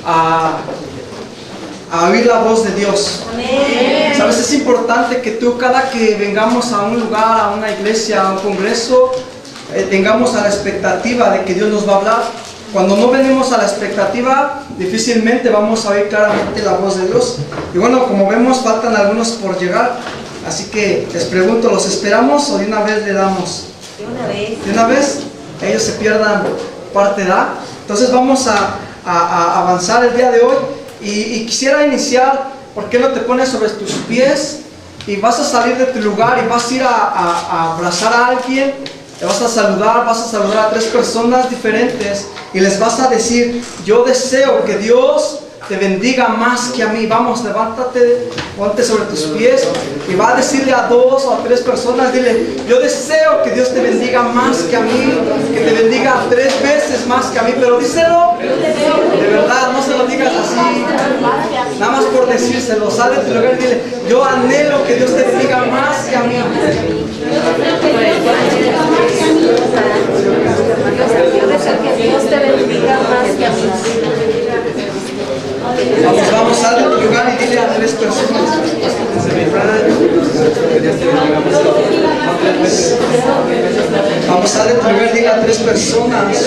a oír la voz de Dios. Amén. Sabes, es importante que tú, cada que vengamos a un lugar, a una iglesia, a un congreso, tengamos a la expectativa de que Dios nos va a hablar. Cuando no venimos a la expectativa, difícilmente vamos a oír claramente la voz de Dios. Y bueno, como vemos, faltan algunos por llegar. Así que les pregunto, ¿los esperamos o de una vez le damos? De una vez. De una vez, ellos se pierdan parte de A. Entonces vamos a avanzar el día de hoy. Y quisiera iniciar, ¿por qué no te pones sobre tus pies? Y vas a salir de tu lugar y vas a ir a abrazar a alguien. Te vas a saludar a 3 personas diferentes y les vas a decir: yo deseo que Dios te bendiga más que a mí. Vamos, levántate, ponte sobre tus pies y va a decirle a 2 o a 3 personas, dile: yo deseo que Dios te bendiga más que a mí, que te bendiga 3 veces más que a mí, pero díselo de verdad, no se lo digas así, nada más por decírselo. Sale de tu lugar y dile: yo anhelo que Dios te bendiga más que a mí. Yo deseo que Dios te bendiga más que a mí. Vamos, sal de tu lugar y dile a 3 personas. Vamos, sal de tu lugar y dile a 3 personas.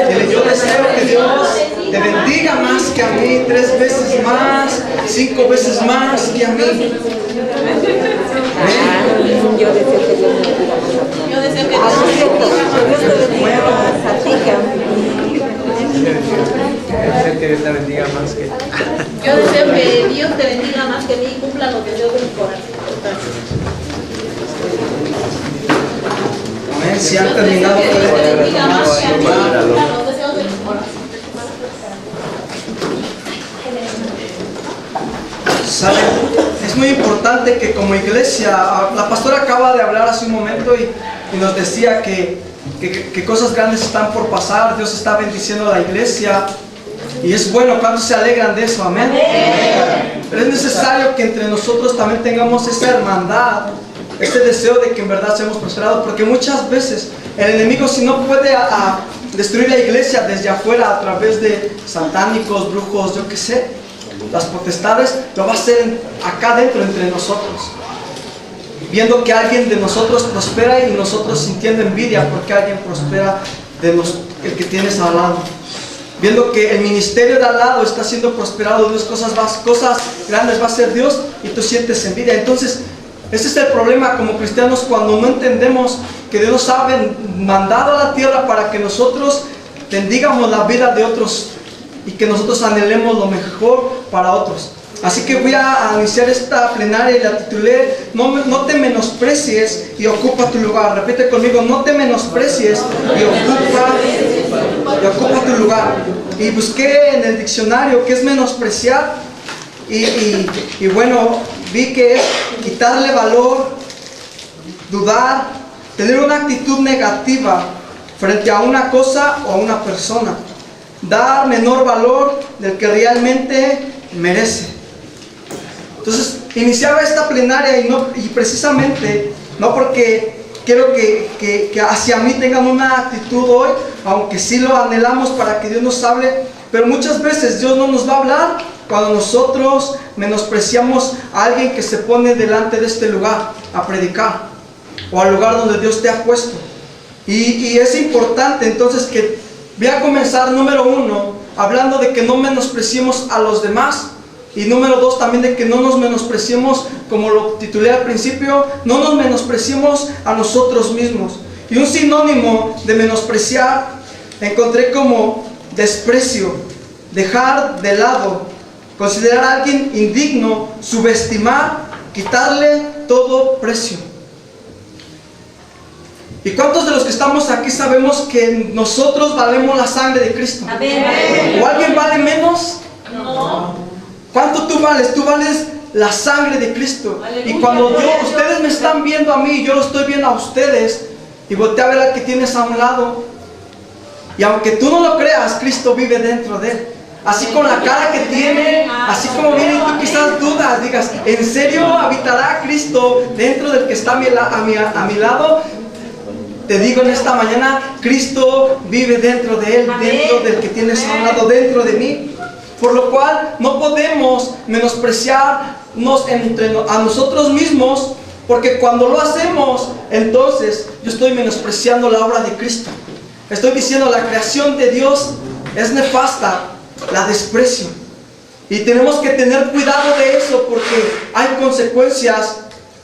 Dile: yo deseo que Dios te bendiga más que a mí, 3 veces más, 5 veces más que a mí. Yo deseo que Dios te bendiga más. Yo deseo que Dios te bendiga más a ti que a mí. Deseo que Dios te bendiga más que... Yo deseo que Dios te bendiga más que a mí y cumpla los deseos de mi corazón. Amén. Si han terminado, Que Dios te bendiga más que a mí y pueden cumpla los deseos de mi corazón. ¿Sabe? Es muy importante que como iglesia, la pastora acaba de hablar hace un momento y nos decía que cosas grandes están por pasar. Dios está bendiciendo a la iglesia y es bueno. ¿Cuántos se alegran de eso? Amén. Pero es necesario que entre nosotros también tengamos esa hermandad, ese deseo de que en verdad seamos prosperados, porque muchas veces el enemigo, si no puede destruir la iglesia desde afuera a través de satánicos, brujos, yo qué sé, las potestades, lo va a hacer acá dentro entre nosotros, viendo que alguien de nosotros prospera y nosotros sintiendo envidia porque alguien prospera de el que tienes al lado, viendo que el ministerio de al lado está siendo prosperado. Dios, cosas grandes va a hacer Dios y tú sientes envidia. Entonces ese es el problema como cristianos, cuando no entendemos que Dios nos ha mandado a la tierra para que nosotros bendigamos la vida de otros y que nosotros anhelemos lo mejor para otros. Así que voy a iniciar esta plenaria y la titulé: no te menosprecies y ocupa tu lugar. Repite conmigo: no te menosprecies y ocupa tu lugar. Y busqué en el diccionario qué es menospreciar y bueno, vi que es quitarle valor, dudar, tener una actitud negativa frente a una cosa o a una persona, dar menor valor del que realmente merece. Entonces iniciaba esta plenaria y precisamente no porque quiero que hacia mí tengan una actitud hoy, aunque sí lo anhelamos para que Dios nos hable, pero muchas veces Dios no nos va a hablar cuando nosotros menospreciamos a alguien que se pone delante de este lugar a predicar o al lugar donde Dios te ha puesto. Y es importante entonces que voy a comenzar, número 1, hablando de que no menospreciemos a los demás. Y número 2, también de que no nos menospreciemos, como lo titulé al principio, no nos menospreciemos a nosotros mismos. Y un sinónimo de menospreciar encontré como desprecio, dejar de lado, considerar a alguien indigno, subestimar, quitarle todo precio. ¿Y cuántos de los que estamos aquí sabemos que nosotros valemos la sangre de Cristo? Amén. ¿O alguien vale menos? No. ¿Cuánto tú vales? Tú vales la sangre de Cristo. Aleluya. Y cuando ustedes me están viendo a mí, yo lo estoy viendo a ustedes, y voltea a ver al que tienes a un lado, y aunque tú no lo creas, Cristo vive dentro de él. Así con la cara que tiene, así como viene y tú quizás dudas, digas: ¿en serio habitará Cristo dentro del que está a mi lado? Te digo en esta mañana, Cristo vive dentro de él, dentro del que tienes a un lado, dentro de mí. Por lo cual no podemos menospreciarnos a nosotros mismos, porque cuando lo hacemos, entonces yo estoy menospreciando la obra de Cristo. Estoy diciendo la creación de Dios es nefasta, la desprecio. Y tenemos que tener cuidado de eso, porque hay consecuencias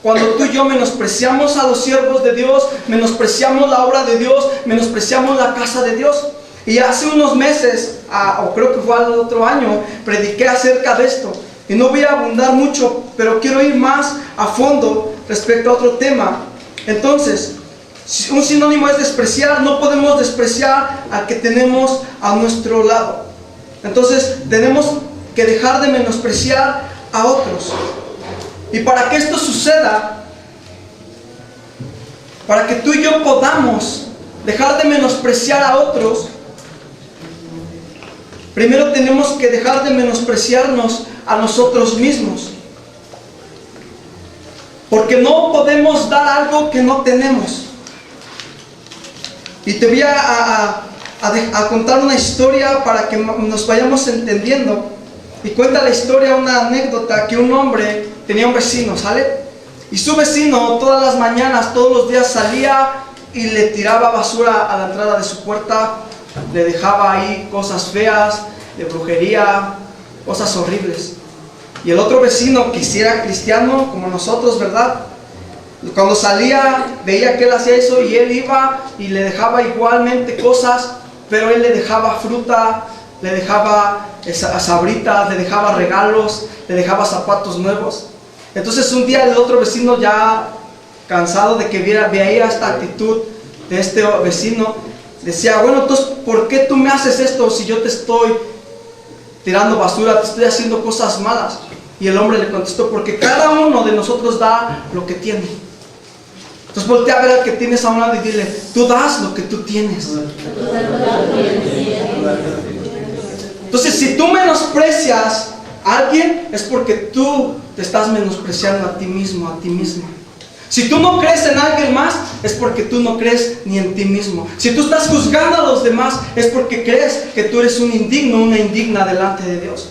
cuando tú y yo menospreciamos a los siervos de Dios, menospreciamos la obra de Dios, menospreciamos la casa de Dios. Y hace unos meses, o creo que fue al otro año, prediqué acerca de esto. Y no voy a abundar mucho, pero quiero ir más a fondo respecto a otro tema. Entonces, un sinónimo es despreciar. No podemos despreciar al que tenemos a nuestro lado. Entonces, tenemos que dejar de menospreciar a otros. Y para que esto suceda, para que tú y yo podamos dejar de menospreciar a otros, primero tenemos que dejar de menospreciarnos a nosotros mismos. Porque no podemos dar algo que no tenemos. Y te voy a contar una historia para que nos vayamos entendiendo. Y cuenta la historia, una anécdota, que un hombre tenía un vecino, ¿sale? Y su vecino todas las mañanas, todos los días salía y le tiraba basura a la entrada de su puerta. Le dejaba ahí cosas feas, de brujería, cosas horribles. Y el otro vecino, que sí era cristiano como nosotros, ¿verdad? Cuando salía, veía que él hacía eso y él iba y le dejaba igualmente cosas, pero él le dejaba fruta, le dejaba sabritas, le dejaba regalos, le dejaba zapatos nuevos. Entonces un día el otro vecino, ya cansado de que veía esta actitud de este vecino, decía: bueno, entonces, ¿por qué tú me haces esto si yo te estoy tirando basura, te estoy haciendo cosas malas? Y el hombre le contestó: porque cada uno de nosotros da lo que tiene. Entonces voltea a ver al que tienes a un lado y dile: tú das lo que tú tienes. Entonces, si tú menosprecias a alguien, es porque tú te estás menospreciando a ti mismo, a ti misma. Si tú no crees en alguien más, es porque tú no crees ni en ti mismo. Si tú estás juzgando a los demás, es porque crees que tú eres un indigno, una indigna delante de Dios.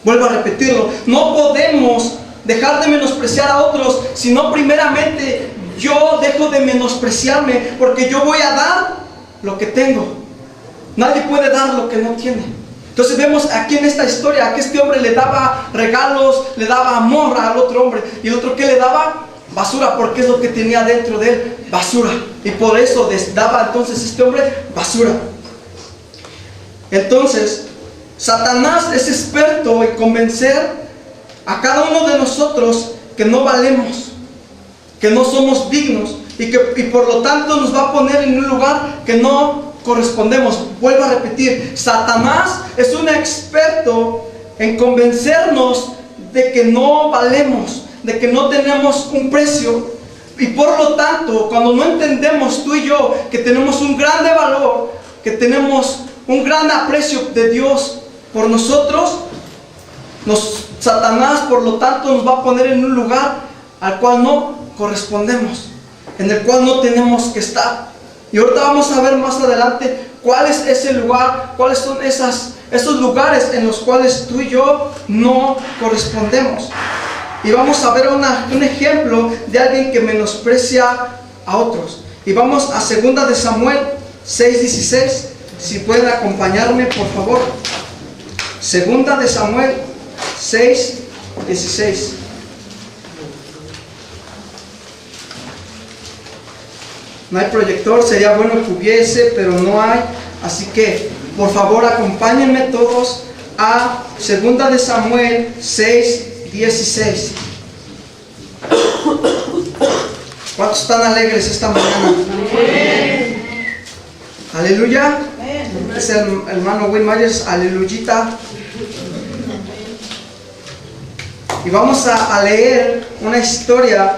Vuelvo a repetirlo: no podemos dejar de menospreciar a otros, sino primeramente yo dejo de menospreciarme, porque yo voy a dar lo que tengo. Nadie puede dar lo que no tiene. Entonces vemos aquí en esta historia que este hombre le daba regalos, le daba amor al otro hombre. Y el otro, ¿qué le daba? Basura, porque es lo que tenía dentro de él, basura. Y por eso daba entonces este hombre basura. Entonces, Satanás es experto en convencer a cada uno de nosotros que no valemos, que no somos dignos, y por lo tanto nos va a poner en un lugar que no correspondemos. Vuelvo a repetir: Satanás es un experto en convencernos de que no valemos, de que no tenemos un precio. Y por lo tanto, cuando no entendemos tú y yo que tenemos un grande valor, que tenemos un gran aprecio de Dios por nosotros, Satanás por lo tanto nos va a poner en un lugar al cual no correspondemos, en el cual no tenemos que estar. Y ahorita vamos a ver más adelante cuál es ese lugar, cuáles son esos lugares en los cuales tú y yo no correspondemos. Y vamos a ver un ejemplo de alguien que menosprecia a otros. Y vamos a 2 de Samuel 6:16. Si pueden acompañarme, por favor. 2 de Samuel 6:16. No hay proyector, sería bueno que hubiese, pero no hay. Así que, por favor, acompáñenme todos a 2 de Samuel 6:16. ¿Cuántos están alegres esta mañana? Aleluya. Es el hermano Will Myers, aleluyita. Y vamos a leer una historia.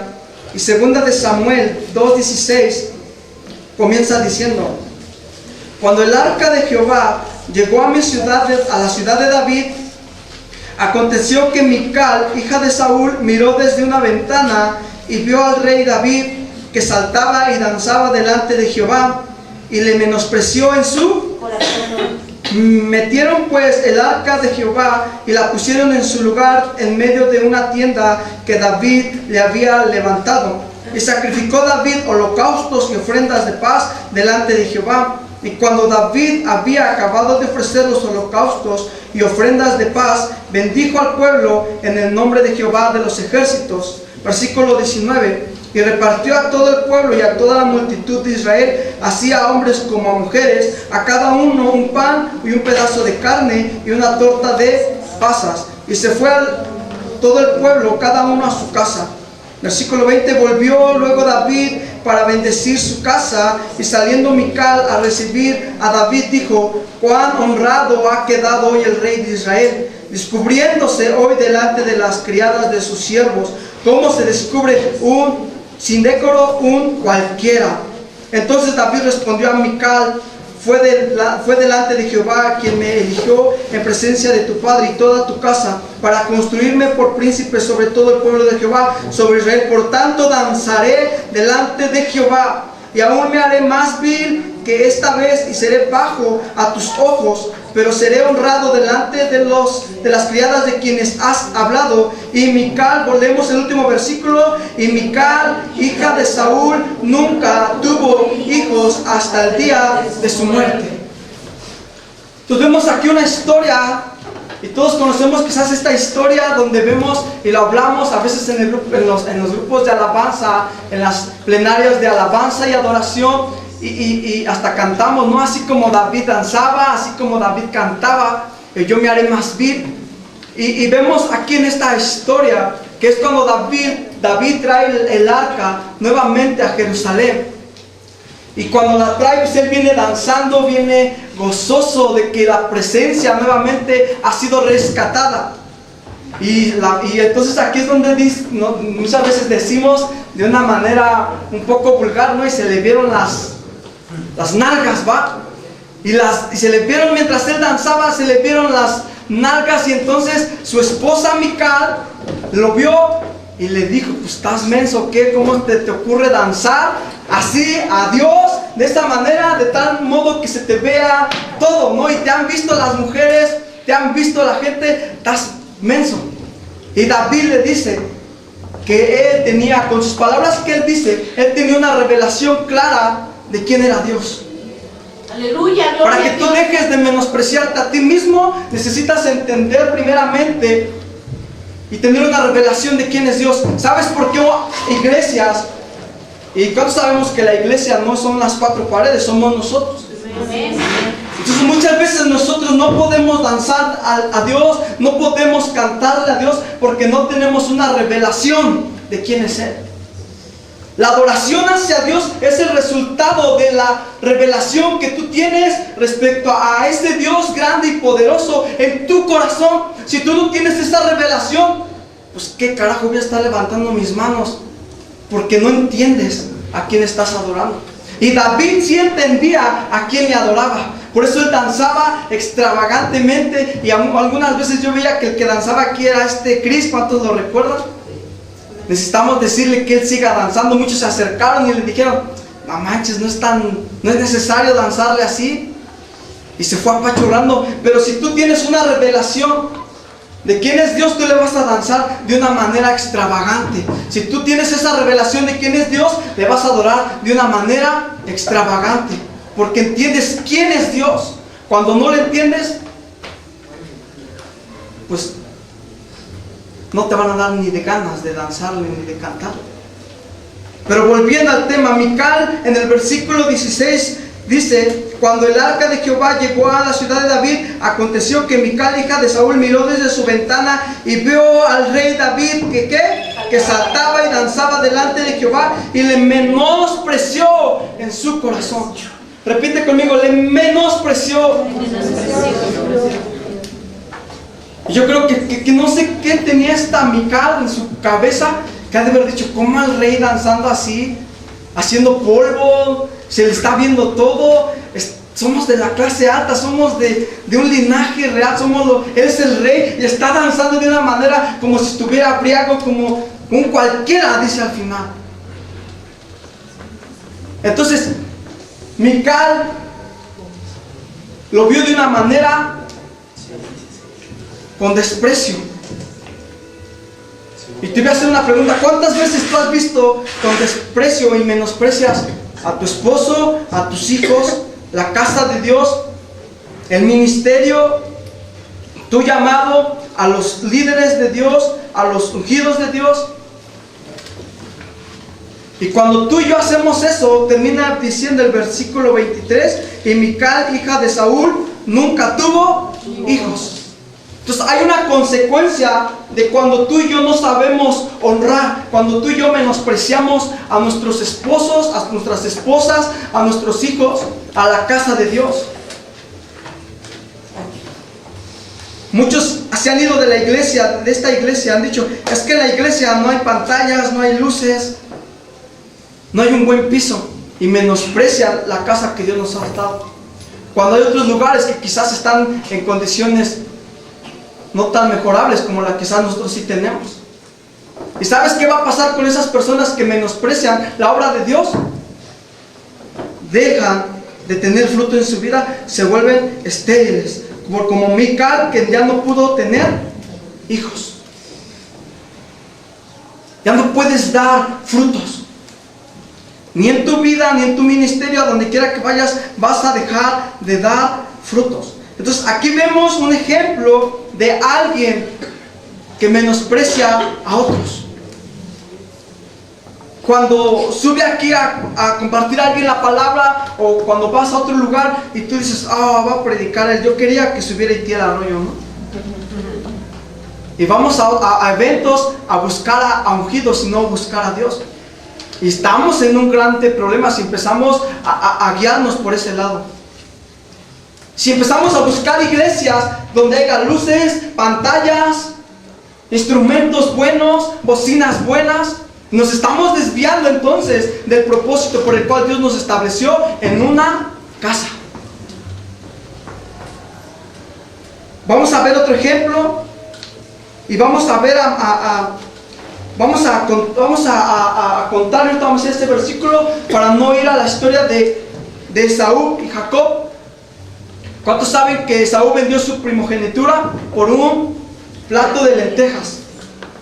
Y 2 de Samuel 2:16 comienza diciendo: cuando el arca de Jehová llegó a la ciudad de David, aconteció que Mical, hija de Saúl, miró desde una ventana y vio al rey David que saltaba y danzaba delante de Jehová, y le menospreció en su Metieron pues el arca de Jehová y la pusieron en su lugar en medio de una tienda que David le había levantado. Y sacrificó David holocaustos y ofrendas de paz delante de Jehová. Y cuando David había acabado de ofrecer los holocaustos y ofrendas de paz, bendijo al pueblo en el nombre de Jehová de los ejércitos. Versículo 19. Y repartió a todo el pueblo y a toda la multitud de Israel, así a hombres como a mujeres, a cada uno un pan y un pedazo de carne y una torta de pasas. Y se fue todo el pueblo, cada uno a su casa. Versículo 20. Volvió luego David para bendecir su casa, y saliendo Mical a recibir a David, dijo: cuán honrado ha quedado hoy el rey de Israel, descubriéndose hoy delante de las criadas de sus siervos, como se descubre un sin decoro un cualquiera. Entonces David respondió a Mical: fue delante de Jehová quien me eligió en presencia de tu padre y toda tu casa, para construirme por príncipe sobre todo el pueblo de Jehová, sobre Israel. Por tanto las delante de Jehová, y aún me haré más vil que esta vez, y seré bajo a tus ojos, pero seré honrado delante de las criadas de quienes has hablado. Y Mical, volvemos al último versículo, y Mical, hija de Saúl, nunca tuvo hijos hasta el día de su muerte. Entonces vemos aquí una historia, y todos conocemos quizás esta historia, donde vemos y lo hablamos a veces en los grupos de alabanza, en las plenarias de alabanza y adoración. Y hasta cantamos, ¿no? Así como David danzaba, así como David cantaba, yo me haré más vil. Y vemos aquí en esta historia que es cuando David trae el arca nuevamente a Jerusalén. Y cuando la trae, pues él viene danzando, viene gozoso de que la presencia nuevamente ha sido rescatada. Y entonces aquí es donde muchas veces decimos de una manera un poco vulgar, ¿no? Y se le vieron las nalgas, ¿va? Y se le vieron, mientras él danzaba, se le vieron las nalgas. Y entonces su esposa Mical lo vio y le dijo: pues estás menso, ¿qué? ¿Cómo te ocurre danzar así a Dios de esta manera, de tal modo que se te vea todo, ¿no? Y te han visto las mujeres, te han visto la gente, estás menso. Y David le dice que él tenía, con sus palabras que él dice, él tenía una revelación clara de quién era Dios. Aleluya. Para que tú dejes de menospreciarte a ti mismo, necesitas entender primeramente y tener una revelación de quién es Dios. ¿Sabes por qué iglesias? ¿Y cuántos sabemos que la iglesia no son las cuatro paredes, somos nosotros? Entonces muchas veces nosotros no podemos danzar a Dios, no podemos cantarle a Dios, porque no tenemos una revelación de quién es Él. La adoración hacia Dios es el resultado de la revelación que tú tienes respecto a ese Dios grande y poderoso en tu corazón. Si tú no tienes esa revelación, pues qué carajo voy a estar levantando mis manos, porque no entiendes a quién estás adorando. Y David sí entendía a quién le adoraba. Por eso él danzaba extravagantemente. Y algunas veces yo veía que el que danzaba aquí era Chris. ¿Cuántos lo recuerdan? Necesitamos decirle que él siga danzando. Muchos se acercaron y le dijeron: no manches, no es necesario danzarle así. Y se fue apachurrando. Pero si tú tienes una revelación de quién es Dios, tú le vas a danzar de una manera extravagante. Si tú tienes esa revelación de quién es Dios, le vas a adorar de una manera extravagante, porque entiendes quién es Dios. Cuando no lo entiendes, pues no te van a dar ni de ganas de danzarle ni de cantarle. Pero volviendo al tema, Mical en el versículo 16 dice: cuando el arca de Jehová llegó a la ciudad de David, aconteció que Mical, hija de Saúl, miró desde su ventana y vio al rey David que saltaba y danzaba delante de Jehová, y le menospreció en su corazón. Repite conmigo: le menospreció. Yo creo que no sé qué tenía esta Mical en su cabeza, que ha de haber dicho: ¿cómo al rey danzando así, haciendo polvo? Se le está viendo todo. Somos de la clase alta, somos de un linaje real, él es el rey y está danzando de una manera como si estuviera briago, como un cualquiera, dice al final. Entonces Mical lo vio de una manera con desprecio. Y te voy a hacer una pregunta: ¿cuántas veces tú has visto con desprecio y menosprecias a tu esposo, a tus hijos, la casa de Dios, el ministerio, tu llamado, a los líderes de Dios, a los ungidos de Dios? Y cuando tú y yo hacemos eso, termina diciendo el versículo 23: y Mical, hija de Saúl, nunca tuvo hijos. Entonces hay una consecuencia de cuando tú y yo no sabemos honrar, cuando tú y yo menospreciamos a nuestros esposos, a nuestras esposas, a nuestros hijos, a la casa de Dios. Muchos se han ido de la iglesia, de esta iglesia, han dicho: es que en la iglesia no hay pantallas, no hay luces, no hay un buen piso, y menosprecian la casa que Dios nos ha dado. Cuando hay otros lugares que quizás están en condiciones no tan mejorables como la que quizás nosotros sí tenemos. ¿Y sabes qué va a pasar con esas personas que menosprecian la obra de Dios? Dejan de tener fruto en su vida, se vuelven estériles, como Mical, que ya no pudo tener hijos. Ya no puedes dar frutos. Ni en tu vida, ni en tu ministerio, a donde quiera que vayas, vas a dejar de dar frutos. Entonces aquí vemos un ejemplo de alguien que menosprecia a otros. Cuando sube aquí a compartir a alguien la palabra, o cuando vas a otro lugar y tú dices: va a predicar él, yo quería que subiera Itiel Arroyo, ¿no? Y vamos a eventos a buscar a ungidos y no buscar a Dios. Y estamos en un grande problema si empezamos a guiarnos por ese lado. Si empezamos a buscar iglesias donde haya luces, pantallas, instrumentos buenos, bocinas buenas, nos estamos desviando entonces del propósito por el cual Dios nos estableció en una casa. Vamos a ver otro ejemplo y vamos a ver vamos a contar, ahorita vamos a hacer este versículo para no ir a la historia de Esaú y Jacob. ¿Cuántos saben que Esaú vendió su primogenitura por un plato de lentejas?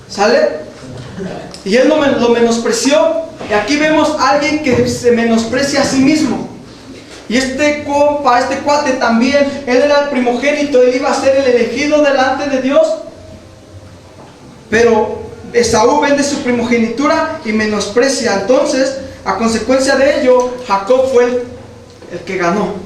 ¿Sale? Y él lo menospreció. Y aquí vemos a alguien que se menosprecia a sí mismo. Y este cuate también, él era el primogénito, él iba a ser el elegido delante de Dios. Pero Esaú vende su primogenitura y menosprecia. Entonces, a consecuencia de ello, Jacob fue el que ganó.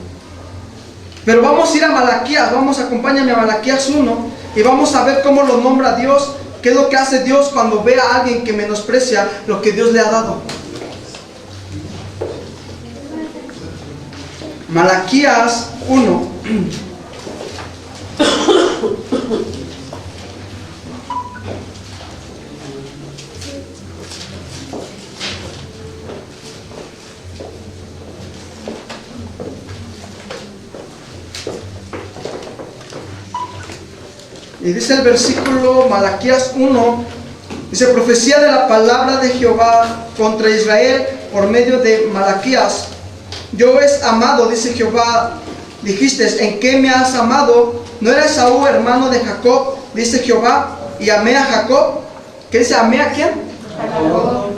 Pero vamos a ir a Malaquías, acompáñame a Malaquías 1 y vamos a ver cómo lo nombra Dios, qué es lo que hace Dios cuando ve a alguien que menosprecia lo que Dios le ha dado. Malaquías 1. Y dice el versículo, Malaquías 1, dice: profecía de la palabra de Jehová contra Israel por medio de Malaquías. Yo es amado, dice Jehová, dijiste: ¿en qué me has amado? ¿No era Esaú hermano de Jacob? Dice Jehová, y amé a Jacob. ¿Qué dice? ¿Amé a quién? Jacob.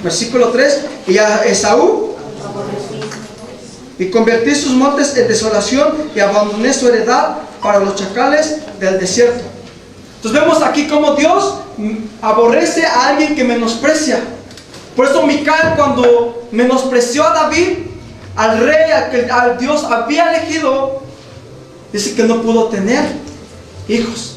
Versículo 3, y a Esaú, y convertí sus montes en desolación, y abandoné su heredad para los chacales del desierto. Entonces vemos aquí cómo Dios aborrece a alguien que menosprecia. Por eso Mical, cuando menospreció a David, al rey al Dios había elegido, dice que no pudo tener hijos.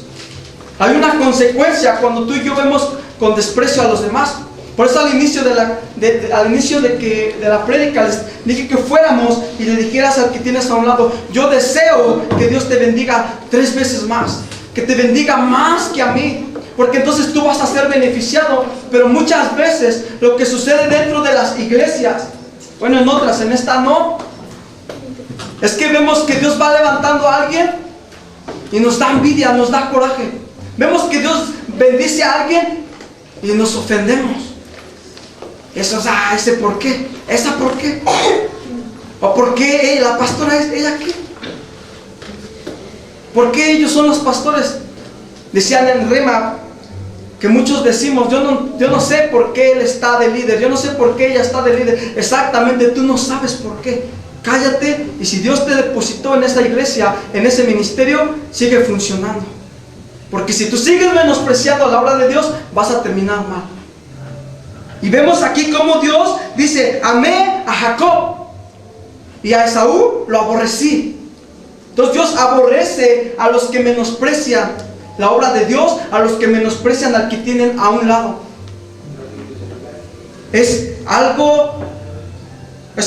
Hay una consecuencia cuando tú y yo vemos con desprecio a los demás. Por eso al inicio de la prédica les dije que fuéramos y le dijeras al que tienes a un lado: yo deseo que Dios te bendiga 3 veces más, que te bendiga más que a mí, porque entonces tú vas a ser beneficiado. Pero muchas veces lo que sucede dentro de las iglesias, bueno, en otras, en esta no, es que vemos que Dios va levantando a alguien y nos da envidia, nos da coraje. Vemos que Dios bendice a alguien y nos ofendemos. Eso es, ese por qué, esa por qué, o por qué la pastora es, ella qué. ¿Por qué ellos son los pastores? Decían en Rema que muchos decimos, yo no sé por qué él está de líder, yo no sé por qué ella está de líder. Exactamente, tú no sabes por qué. Cállate, y si Dios te depositó en esa iglesia, en ese ministerio, sigue funcionando. Porque si tú sigues menospreciando la obra de Dios, vas a terminar mal. Y vemos aquí cómo Dios dice, amé a Jacob y a Esaú lo aborrecí. Entonces Dios aborrece a los que menosprecian la obra de Dios, a los que menosprecian al que tienen a un lado. Es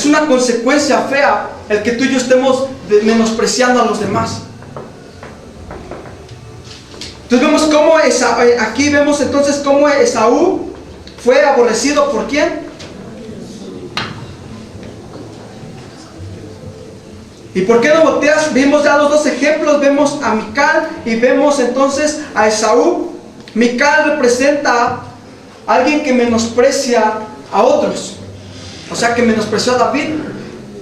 una consecuencia fea el que tú y yo estemos menospreciando a los demás. Entonces vemos cómo aquí vemos entonces cómo Esaú fue aborrecido por ¿quién? ¿Y por qué no volteas? Vimos ya los dos ejemplos, vemos a Mical y vemos entonces a Esaú. Mical representa a alguien que menosprecia a otros, o sea que menospreció a David.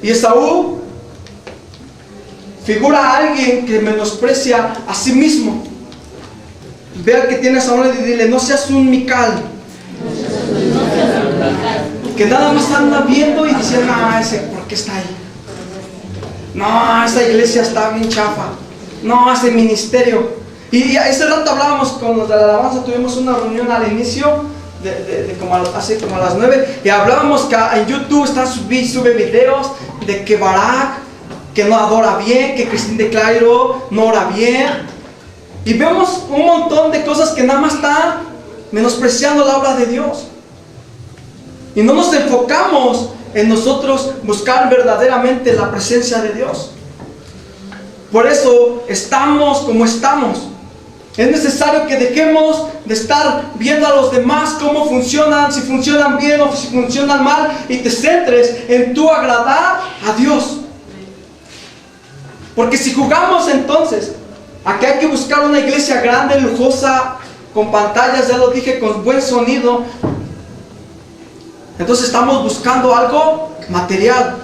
Y Esaú figura a alguien que menosprecia a sí mismo. Ve al que tienes a uno y dile, no seas un Mical, que nada más anda viendo y diciendo, ese, ¿por qué está ahí? No, esa iglesia está bien chafa. No, ese ministerio. Y ese rato hablábamos con los de la alabanza, tuvimos una reunión al inicio, hace como a las 9, y hablábamos que en YouTube sube videos de que Barak, que no adora bien, que Cristín de Clairo no ora bien. Y vemos un montón de cosas que nada más están menospreciando la obra de Dios. Y no nos enfocamos en nosotros buscar verdaderamente la presencia de Dios. Por eso estamos como estamos. Es necesario que dejemos de estar viendo a los demás cómo funcionan, si funcionan bien o si funcionan mal, y te centres en tu agradar a Dios. Porque si jugamos entonces a que hay que buscar una iglesia grande, lujosa, con pantallas, ya lo dije, con buen sonido, entonces estamos buscando algo material.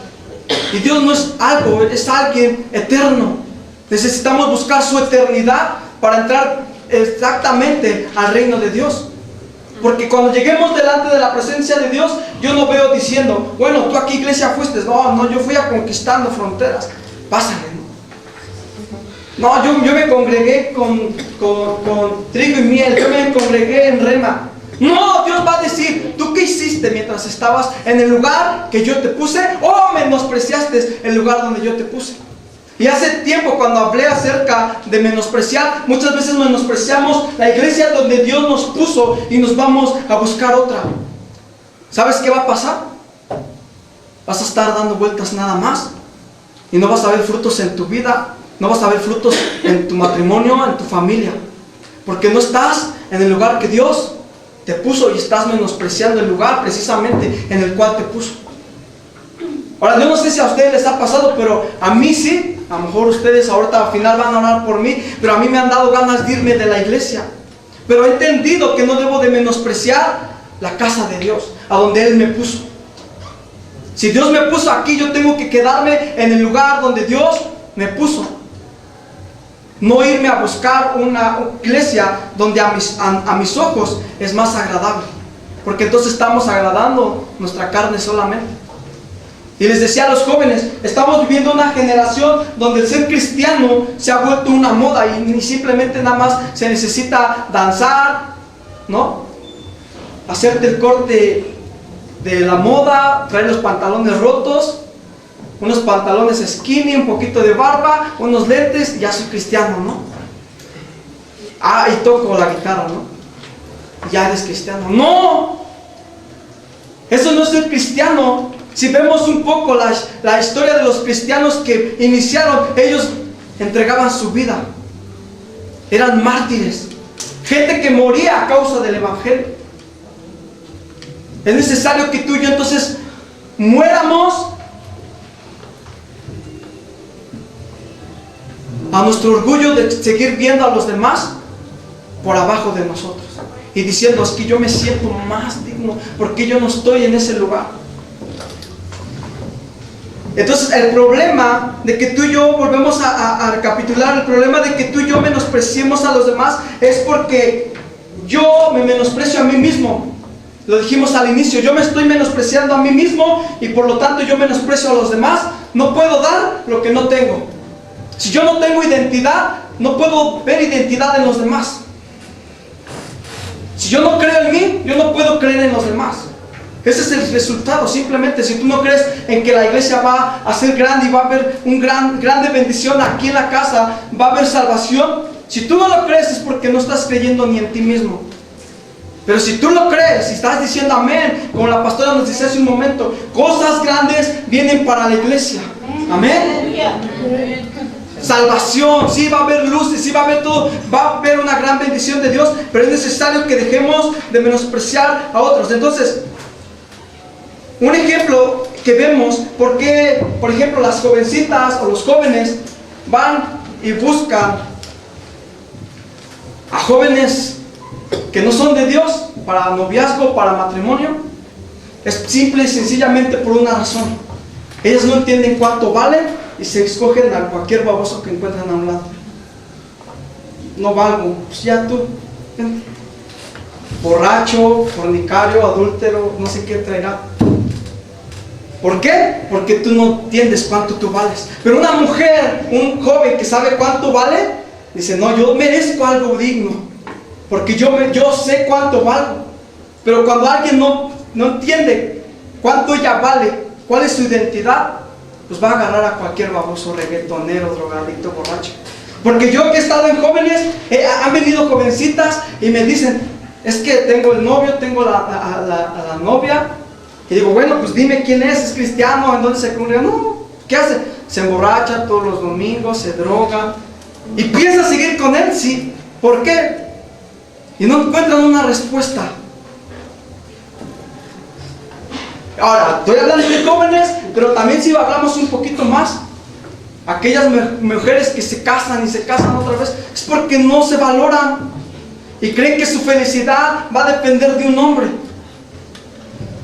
Y Dios no es algo, es alguien eterno. Necesitamos buscar su eternidad para entrar exactamente al reino de Dios. Porque cuando lleguemos delante de la presencia de Dios, yo no veo diciendo, bueno, ¿tú a qué iglesia fuiste? No, yo fui a Conquistando Fronteras. Pásale, ¿no? No, yo me congregué con trigo y miel. Yo me congregué en Rema. No, Dios va a decir, ¿tú qué hiciste mientras estabas en el lugar que yo te puse? ¿O menospreciaste el lugar donde yo te puse? Y hace tiempo, cuando hablé acerca de menospreciar, muchas veces menospreciamos la iglesia donde Dios nos puso y nos vamos a buscar otra. ¿Sabes qué va a pasar? Vas a estar dando vueltas nada más y no vas a ver frutos en tu vida, no vas a ver frutos en tu matrimonio, en tu familia, porque no estás en el lugar que Dios te puso y estás menospreciando el lugar precisamente en el cual te puso. Ahora, yo no sé si a ustedes les ha pasado, pero a mí sí. A lo mejor ustedes ahorita al final van a orar por mí, pero a mí me han dado ganas de irme de la iglesia. Pero he entendido que no debo de menospreciar la casa de Dios, a donde Él me puso. Si Dios me puso aquí, yo tengo que quedarme en el lugar donde Dios me puso. No irme a buscar una iglesia donde a mis ojos es más agradable, porque entonces estamos agradando nuestra carne solamente. Y les decía a los jóvenes, estamos viviendo una generación donde el ser cristiano se ha vuelto una moda y ni simplemente nada más se necesita danzar, ¿no? Hacerte el corte de la moda, traer los pantalones rotos, unos pantalones skinny, un poquito de barba, unos lentes y ya soy cristiano, ¿no? Y toco la guitarra, ¿no? Ya eres cristiano. ¡No! Eso no es ser cristiano. Si vemos un poco la historia de los cristianos que iniciaron, ellos entregaban su vida. Eran mártires. Gente que moría a causa del evangelio. Es necesario que tú y yo entonces muéramos a nuestro orgullo de seguir viendo a los demás por abajo de nosotros y diciendo, es que yo me siento más digno porque yo no estoy en ese lugar. Entonces el problema de que tú y yo, volvemos a recapitular, el problema de que tú y yo menospreciemos a los demás es porque yo me menosprecio a mí mismo. Lo dijimos al inicio, yo me estoy menospreciando a mí mismo y por lo tanto yo menosprecio a los demás. No puedo dar lo que no tengo. Si yo no tengo identidad, no puedo ver identidad en los demás. Si yo no creo en mí, yo no puedo creer en los demás. Ese es el resultado. Simplemente, si tú no crees en que la iglesia va a ser grande y va a haber grande bendición aquí en la casa, va a haber salvación, si tú no lo crees es porque no estás creyendo ni en ti mismo. Pero si tú lo crees y estás diciendo amén, como la pastora nos decía hace un momento, cosas grandes vienen para la iglesia. Amén. Salvación, sí va a haber luces, sí va a haber todo, va a haber una gran bendición de Dios, pero es necesario que dejemos de menospreciar a otros. Entonces, un ejemplo que vemos, porque, por ejemplo, las jovencitas o los jóvenes van y buscan a jóvenes que no son de Dios para noviazgo, para matrimonio, es simple y sencillamente por una razón. Ellas no entienden cuánto valen y se escogen a cualquier baboso que encuentran a un lado. No valgo, pues ya tú, borracho, fornicario, adúltero, no sé qué traerá. ¿Por qué? Porque tú no entiendes cuánto tú vales. Pero una mujer, un joven que sabe cuánto vale, dice, no, yo merezco algo digno, porque yo sé cuánto valgo. Pero cuando alguien no entiende cuánto ella vale, cuál es su identidad, pues va a agarrar a cualquier baboso, reggaetonero, drogadicto, borracho. Porque yo que he estado en jóvenes, han venido jovencitas y me dicen, es que tengo el novio, tengo a la novia. Y digo, bueno, pues dime quién es cristiano, en dónde se congrega. No, ¿qué hace? Se emborracha todos los domingos, se droga. ¿Y piensa seguir con él? Sí. ¿Por qué? Y no encuentran una respuesta. Ahora, estoy hablando de jóvenes, pero también si hablamos un poquito más, aquellas mujeres que se casan y se casan otra vez, es porque no se valoran y creen que su felicidad va a depender de un hombre.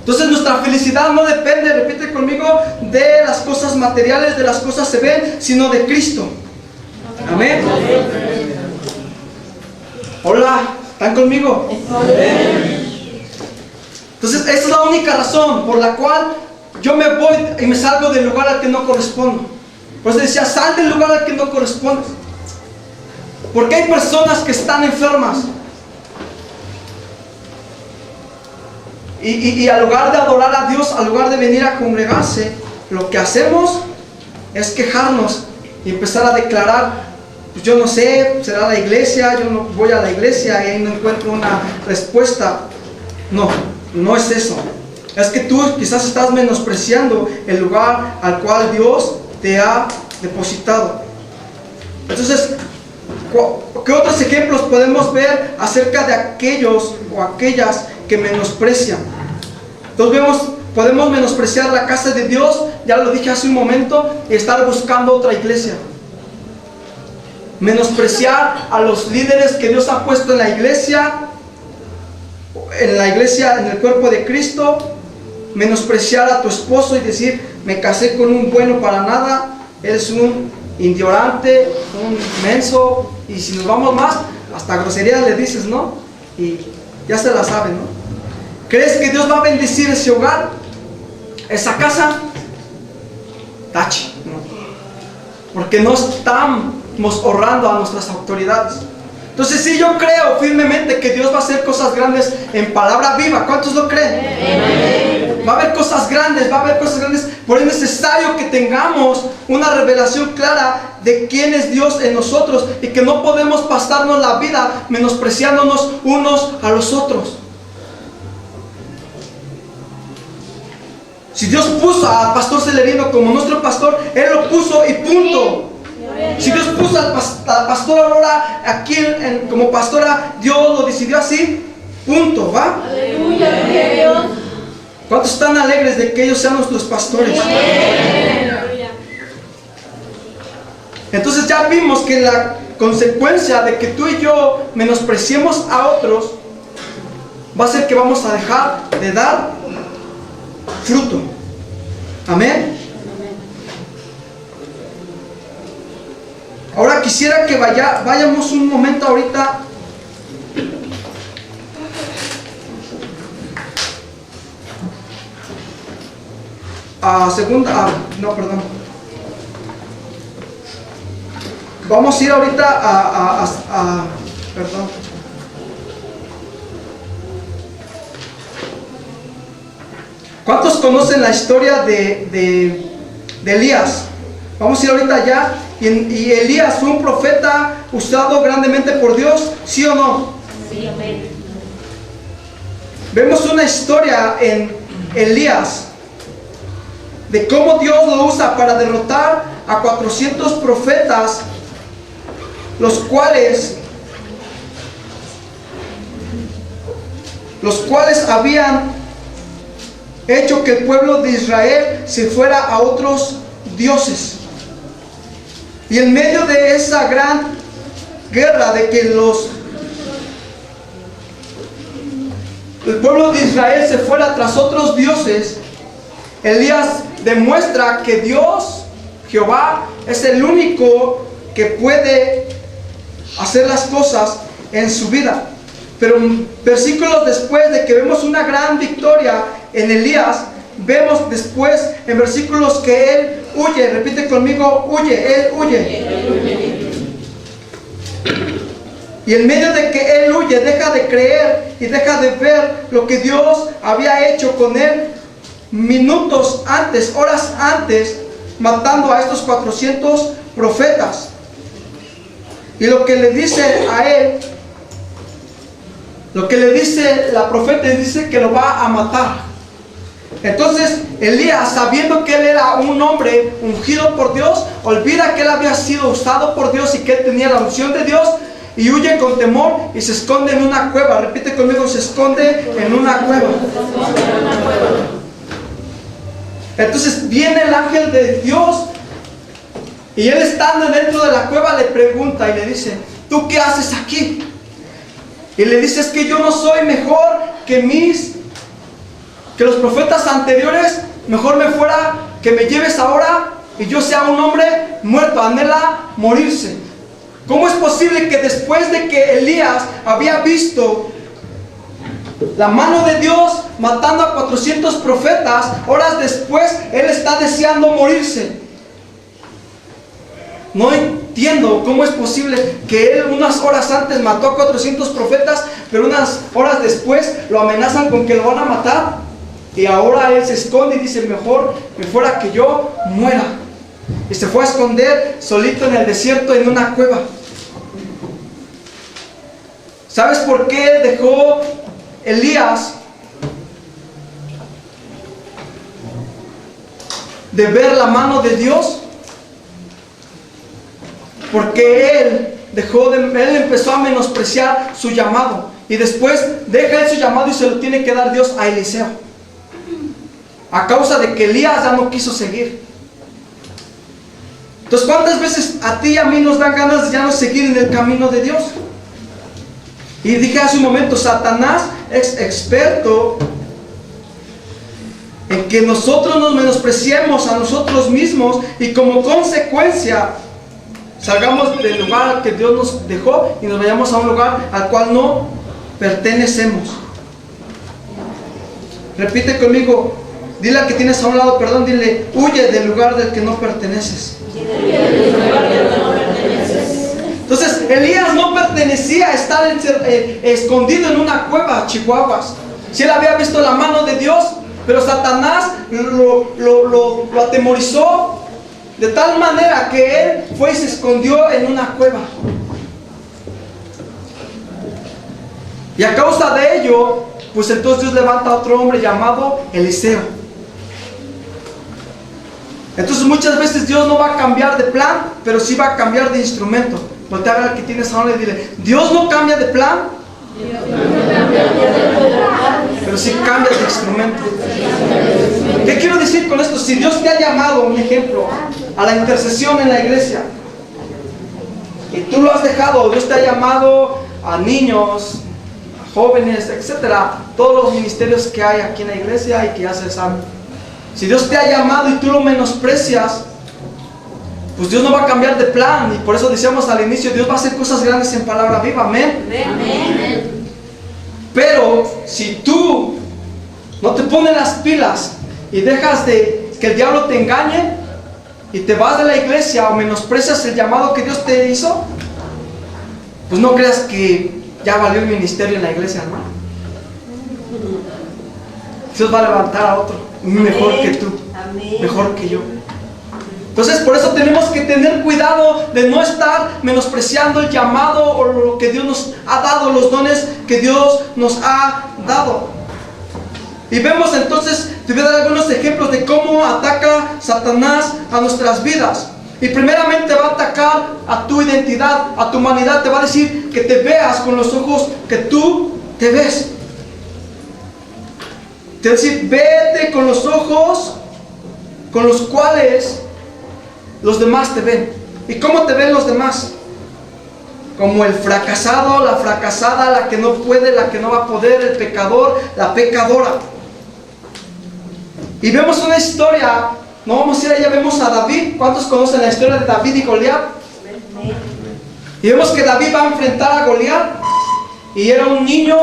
Entonces nuestra felicidad no depende, repite conmigo, de las cosas materiales, de las cosas se ven, sino de Cristo. Amén. Hola, ¿están conmigo? Entonces esa es la única razón por la cual yo me voy y me salgo del lugar al que no correspondo. Por eso decía, sal del lugar al que no corresponde. Porque hay personas que están enfermas. Y al lugar de adorar a Dios, al lugar de venir a congregarse, lo que hacemos es quejarnos y empezar a declarar, pues yo no sé, será la iglesia, yo no voy a la iglesia y ahí no encuentro una respuesta. No, no es eso. Es que tú quizás estás menospreciando el lugar al cual Dios te ha depositado. Entonces, ¿qué otros ejemplos podemos ver acerca de aquellos o aquellas que menosprecian? Entonces podemos menospreciar la casa de Dios, ya lo dije hace un momento, y estar buscando otra iglesia. Menospreciar a los líderes que Dios ha puesto en la iglesia, en el cuerpo de Cristo. Menospreciar a tu esposo y decir, me casé con un bueno para nada, eres un ignorante, un menso, y si nos vamos más, hasta groserías le dices, ¿no? Y ya se la saben, ¿no? ¿Crees que Dios va a bendecir ese hogar, esa casa? Tache, ¿no? Porque no estamos honrando a nuestras autoridades. Entonces sí, yo creo firmemente que Dios va a hacer cosas grandes en palabra viva. ¿Cuántos lo creen? Va a haber cosas grandes, pero es necesario que tengamos una revelación clara de quién es Dios en nosotros y que no podemos pasarnos la vida menospreciándonos unos a los otros. Si Dios puso al pastor Celerino como nuestro pastor, Él lo puso y punto. Si Dios puso a la pastora Aurora aquí como pastora, Dios lo decidió así, punto, ¿va? Aleluya, Dios. ¿Cuántos están alegres de que ellos sean nuestros pastores? Entonces ya vimos que la consecuencia de que tú y yo menospreciemos a otros va a ser que vamos a dejar de dar fruto. Amén. quisiera que vayamos un momento ahorita a vamos a ir ahorita perdón. ¿Cuántos conocen la historia de Elías? Vamos a ir ahorita allá. Y Elías fue un profeta usado grandemente por Dios, ¿sí o no? Sí, amén. Vemos una historia en Elías de cómo Dios lo usa para derrotar a 400 profetas, los cuales habían hecho que el pueblo de Israel se fuera a otros dioses. Y en medio de esa gran guerra de que el pueblo de Israel se fuera tras otros dioses, Elías demuestra que Dios, Jehová, es el único que puede hacer las cosas en su vida. Pero versículos después de que vemos una gran victoria en Elías, vemos después en versículos que él huye. Repite conmigo, huye, él huye. Y en medio de que él huye, deja de creer y deja de ver lo que Dios había hecho con él minutos antes, horas antes, matando a estos 400 profetas. Y lo que le dice a él, lo que le dice la profeta, le dice que lo va a matar. Entonces Elías, sabiendo que él era un hombre ungido por Dios, olvida que él había sido usado por Dios y que él tenía la unción de Dios, y huye con temor y se esconde en una cueva. Repite conmigo, se esconde en una cueva. Entonces viene el ángel de Dios y él, estando dentro de la cueva, le pregunta y le dice: ¿tú qué haces aquí? Y le dice: es que yo no soy mejor que los profetas anteriores. Mejor me fuera que me lleves ahora y yo sea un hombre muerto. Anhela morirse. ¿Cómo es posible que después de que Elías había visto la mano de Dios matando a 400 profetas, horas después él está deseando morirse? No entiendo cómo es posible que él unas horas antes mató a 400 profetas, pero unas horas después lo amenazan con que lo van a matar, y ahora él se esconde y dice: mejor me fuera que yo muera. Y se fue a esconder solito en el desierto, en una cueva. ¿Sabes por qué dejó Elías de ver la mano de Dios? Porque él empezó a menospreciar su llamado, y después deja él su llamado y se lo tiene que dar Dios a Eliseo, a causa de que Elías ya no quiso seguir. Entonces, ¿cuántas veces a ti y a mí nos dan ganas de ya no seguir en el camino de Dios? Y dije hace un momento, Satanás es experto en que nosotros nos menospreciemos a nosotros mismos, y como consecuencia salgamos del lugar que Dios nos dejó y nos vayamos a un lugar al cual no pertenecemos. Repite conmigo, dile al que tienes a un lado, perdón, dile: huye del lugar del que no perteneces. Entonces Elías no pertenecía a estar escondido en una cueva, chihuahuas. Si él había visto la mano de Dios, pero Satanás lo atemorizó de tal manera que él fue y se escondió en una cueva. Y a causa de ello, pues entonces Dios levanta a otro hombre llamado Eliseo. Entonces muchas veces Dios no va a cambiar de plan, pero sí va a cambiar de instrumento. Voltea a ver al que tienes ahora y dile: Dios no cambia de plan, pero sí cambia de instrumento. ¿Qué quiero decir con esto? Si Dios te ha llamado, un ejemplo, a la intercesión en la iglesia, y tú lo has dejado, Dios te ha llamado a niños, a jóvenes, etcétera, todos los ministerios que hay aquí en la iglesia y que ya se saben. Si Dios te ha llamado y tú lo menosprecias, pues Dios no va a cambiar de plan. Y por eso decíamos al inicio, Dios va a hacer cosas grandes en palabra viva. Amén. Amén. Pero si tú no te pones las pilas y dejas de que el diablo te engañe y te vas de la iglesia o menosprecias el llamado que Dios te hizo, pues no creas que ya valió el ministerio en la iglesia, hermano. Dios va a levantar a otro mejor que tú, mejor que yo. Entonces por eso tenemos que tener cuidado de no estar menospreciando el llamado o lo que Dios nos ha dado, los dones que Dios nos ha dado. Y vemos entonces, te voy a dar algunos ejemplos de cómo ataca Satanás a nuestras vidas. Y primeramente va a atacar a tu identidad, a tu humanidad. Te va a decir que te veas con los ojos que tú te ves. Te va a decir, vete con los ojos con los cuales los demás te ven. ¿Y cómo te ven los demás? Como el fracasado, la fracasada, la que no puede, la que no va a poder, el pecador, la pecadora. Y vemos una historia, no vamos a ir allá, vemos a David. ¿Cuántos conocen la historia de David y Goliat? Y vemos que David va a enfrentar a Goliat. Y era un niño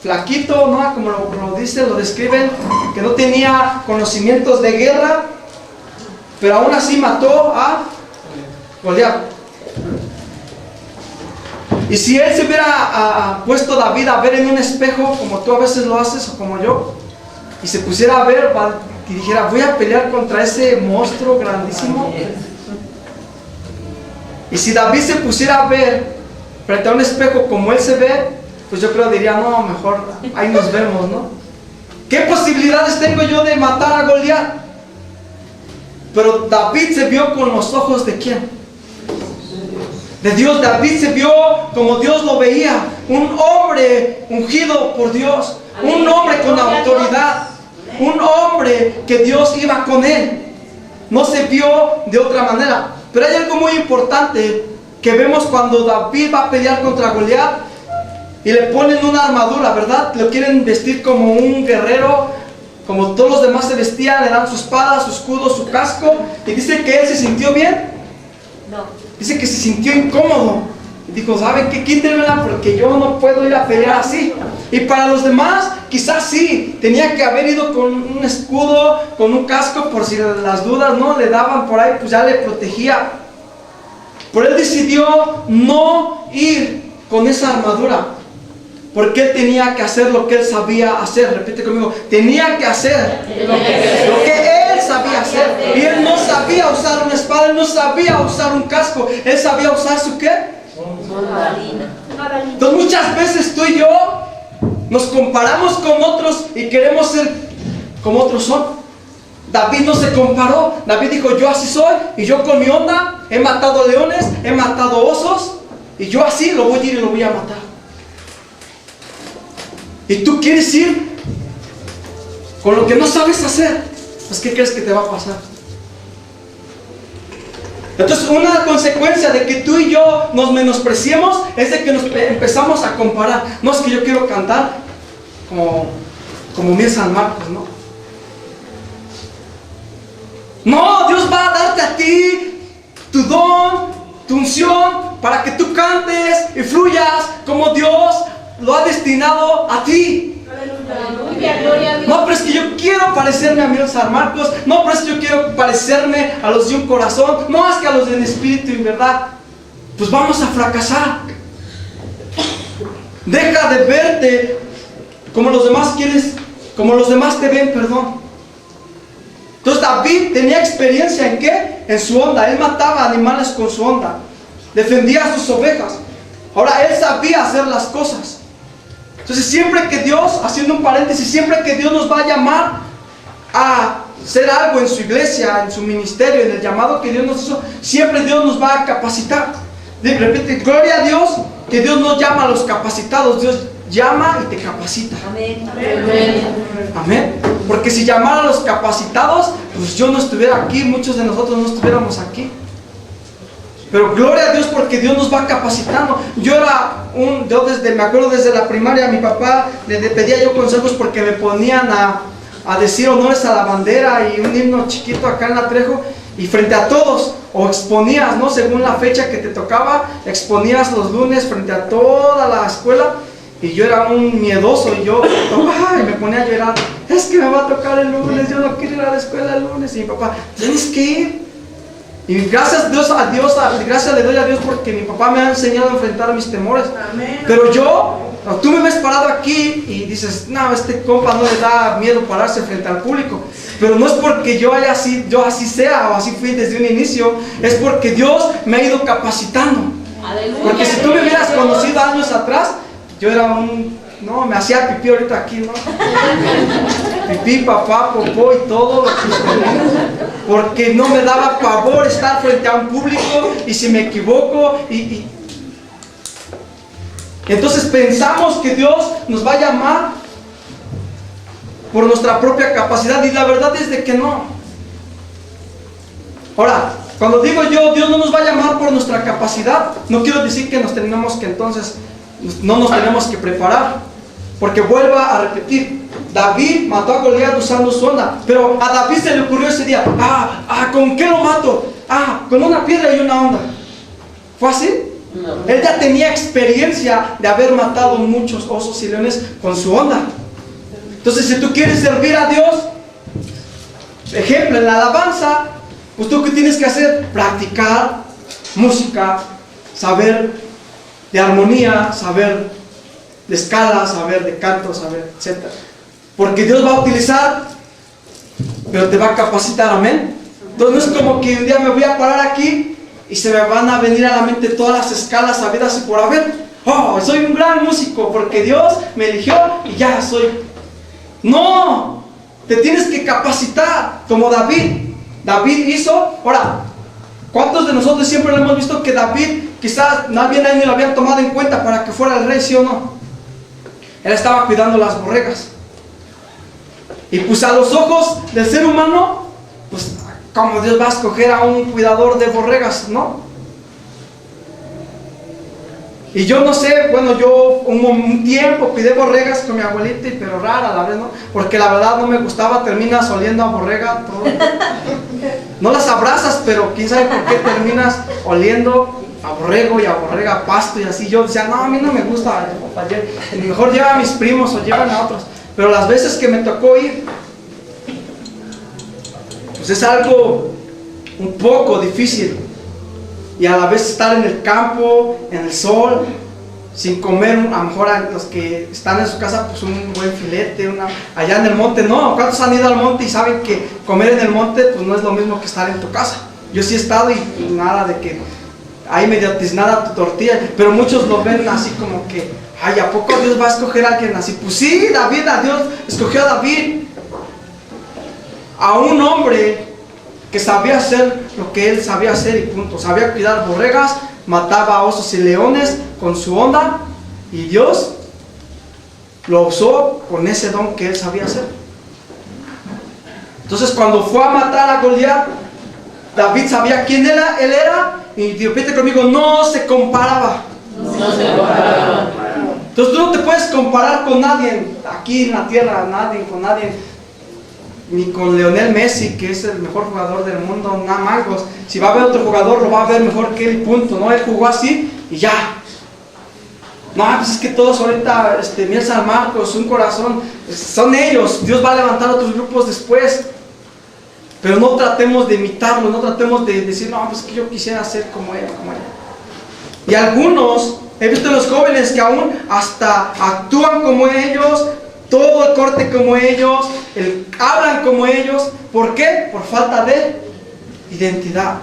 flaquito, ¿no? Como lo dicen, lo describen, que no tenía conocimientos de guerra, pero aún así mató a Goliat. Y si él se hubiera puesto David a ver en un espejo, como tú a veces lo haces o como yo, y se pusiera a ver y dijera, voy a pelear contra ese monstruo grandísimo. Y si David se pusiera a ver frente a un espejo como él se ve, pues yo creo diría, no, mejor ahí nos vemos, ¿no? ¿Qué posibilidades tengo yo de matar a Goliat? Pero David se vio con los ojos ¿de quién? De Dios. David se vio como Dios lo veía, un hombre ungido por Dios, un hombre con autoridad, un hombre que Dios iba con él. No se vio de otra manera. Pero hay algo muy importante que vemos cuando David va a pelear contra Goliat y le ponen una armadura, ¿verdad? Lo quieren vestir como un guerrero, como todos los demás se vestían, le dan su espada, su escudo, su casco. Y dice que él se sintió bien. No. Dice que se sintió incómodo. Y dijo, ¿saben qué? Quítenmela porque yo no puedo ir a pelear así. Y para los demás, quizás sí, tenía que haber ido con un escudo, con un casco, por si las dudas no le daban por ahí, pues ya le protegía. Pero él decidió no ir con esa armadura, porque él tenía que hacer lo que él sabía hacer. Repite conmigo, tenía que hacer lo que él sabía hacer. Y él no sabía usar una espada, él no sabía usar un casco, él sabía usar su ¿qué? Entonces muchas veces tú y yo nos comparamos con otros y queremos ser como otros son. David no se comparó. David dijo, yo así soy, y yo con mi onda he matado leones, he matado osos, y yo así lo voy a ir y lo voy a matar. Y tú quieres ir con lo que no sabes hacer, pues ¿qué crees que te va a pasar? Entonces una consecuencia de que tú y yo nos menospreciemos es de que nos empezamos a comparar. No, es que yo quiero cantar como Miel San Marcos, ¿no? No, Dios va a darte a ti tu don, tu unción, para que tú cantes y fluyas como Dios lo ha destinado a ti. Aleluya, gloria a Dios. No, pero es que yo quiero parecerme a Miel San Marcos. No, pero es que yo quiero parecerme a los de un corazón. No, es que a los del espíritu y verdad. Pues vamos a fracasar. Deja de verte como los demás como los demás te ven, perdón. Entonces David tenía experiencia ¿en qué? En su onda. Él mataba animales con su onda, defendía a sus ovejas. Ahora él sabía hacer las cosas. Entonces siempre que Dios, haciendo un paréntesis, siempre que Dios nos va a llamar a hacer algo en su iglesia, en su ministerio, en el llamado que Dios nos hizo, siempre Dios nos va a capacitar. Repite, gloria a Dios, que Dios no llama a los capacitados, Dios llama y te capacita. Amén. Amén. Porque si llamara a los capacitados, pues yo no estuviera aquí, muchos de nosotros no estuviéramos aquí. Pero gloria a Dios porque Dios nos va capacitando. Me acuerdo desde la primaria, a mi papá le pedía yo consejos porque me ponían a decir honores a la bandera y un himno chiquito acá en la Trejo. y frente a todos, o exponías, ¿no? Según la fecha que te tocaba, exponías los lunes frente a toda la escuela. Y yo era un miedoso y yo y me ponía a llorar. Es que me va a tocar el lunes, yo no quiero ir a la escuela el lunes. Y mi papá, tienes que ir. Y gracias le doy a Dios porque mi papá me ha enseñado a enfrentar mis temores. Amén. Pero tú me ves parado aquí y dices, no, este compa no le da miedo pararse frente al público. Pero no es porque yo así sea o así fui desde un inicio, es porque Dios me ha ido capacitando. Aleluya. Porque si tú me hubieras conocido años atrás, yo era me hacía pipí ahorita aquí, ¿no? Pipí, papá, popó y todo. Porque no me daba pavor estar frente a un público y si me equivoco entonces pensamos que Dios nos va a llamar por nuestra propia capacidad y la verdad es de que no. Ahora, cuando digo Dios no nos va a llamar por nuestra capacidad, no quiero decir que entonces no nos tenemos que preparar, porque vuelvo a repetir, David mató a Goliat usando su onda, pero a David se le ocurrió ese día, ¿con qué lo mato? Con una piedra y una onda. ¿Fue así? No. Él ya tenía experiencia de haber matado muchos osos y leones con su onda. Entonces, si tú quieres servir a Dios, ejemplo, en la alabanza, pues tú ¿qué tienes que hacer? Practicar música, saber de armonía, saber de escala, saber de canto, saber, etc. Porque Dios va a utilizar, pero te va a capacitar, amén. Entonces no es como que un día me voy a parar aquí y se me van a venir a la mente todas las escalas sabidas y por haber. Soy un gran músico porque Dios me eligió y ya soy. No, te tienes que capacitar como David. David hizo, ahora, ¿cuántos de nosotros siempre lo hemos visto que David quizás nadie lo había tomado en cuenta para que fuera el rey, sí o no? Él estaba cuidando las borregas. Y pues a los ojos del ser humano, pues como Dios va a escoger a un cuidador de borregas, ¿no? Y yo no sé, bueno, yo un tiempo cuidé borregas con mi abuelita, pero rara a la vez, ¿no? Porque la verdad no me gustaba, terminas oliendo a borrega todo. No las abrazas, pero quién sabe por qué terminas oliendo a borrego y a borrega pasto y así. Yo decía, no, a mí no me gusta, mejor lleva a mis primos o llevan a otros. Pero las veces que me tocó ir, pues es algo un poco difícil. Y a la vez estar en el campo, en el sol, sin comer, a lo mejor a los que están en su casa, pues un buen filete, allá en el monte, no. ¿Cuántos han ido al monte y saben que comer en el monte pues no es lo mismo que estar en tu casa? Yo sí he estado y nada de que hay medio tiznada tu tortilla, pero muchos lo ven así como que, ¿a poco Dios va a escoger a alguien así? Pues sí, Dios escogió a David, a un hombre que sabía hacer lo que él sabía hacer y punto. Sabía cuidar borregas, mataba a osos y leones con su onda y Dios lo usó con ese don que él sabía hacer. Entonces cuando fue a matar a Goliat, David sabía quién él era y repite conmigo, no se comparaba. No se comparaba. Entonces tú no te puedes comparar con nadie aquí en la tierra, con nadie. Ni con Lionel Messi, que es el mejor jugador del mundo, nada más. Si va a haber otro jugador, lo va a ver mejor que él, punto, ¿no? Él jugó así y ya. No, pues es que todos ahorita, Miel San Marcos, Un Corazón, son ellos. Dios va a levantar otros grupos después. Pero no tratemos de imitarlo, no tratemos de decir, no, pues es que yo quisiera ser como él, Y algunos, he visto en los jóvenes que aún hasta actúan como ellos, todo el corte como ellos, hablan como ellos. ¿Por qué? Por falta de identidad.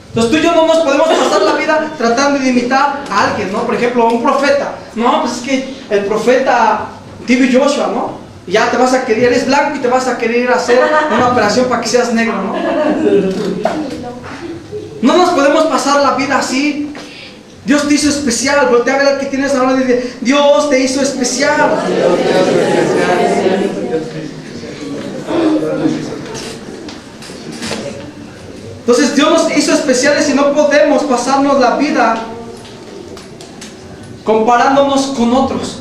Entonces tú y yo no nos podemos pasar la vida tratando de imitar a alguien, ¿no? Por ejemplo, un profeta. No, pues es que el profeta TV Joshua, ¿no? Y ya te vas a querer, eres blanco y te vas a querer hacer una operación para que seas negro, ¿no? No nos podemos pasar la vida así. Dios te hizo especial. Voltea a ver al que tienes ahora y dice, Dios te hizo especial. Entonces Dios nos hizo especiales y no podemos pasarnos la vida comparándonos con otros.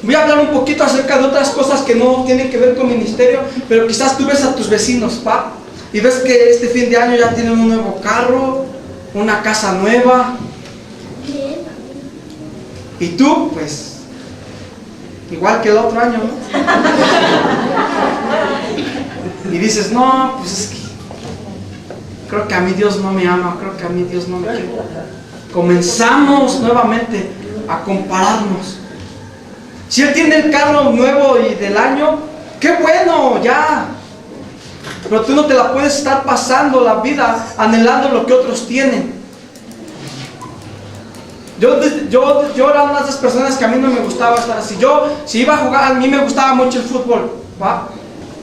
Voy a hablar un poquito acerca de otras cosas que no tienen que ver con ministerio, pero quizás tú ves a tus vecinos, y ves que este fin de año ya tienen un nuevo carro, una casa nueva, y tú pues igual que el otro año, ¿no? Y dices, no, pues es que creo que a mí Dios no me ama, creo que a mí Dios no me quiere. Comenzamos nuevamente a compararnos. Si Él tiene el carro nuevo y del año, qué bueno, ya. Pero tú no te la puedes estar pasando la vida anhelando lo que otros tienen. Yo era una de esas personas que a mí no me gustaba estar así. Si iba a jugar, a mí me gustaba mucho el fútbol, ¿va?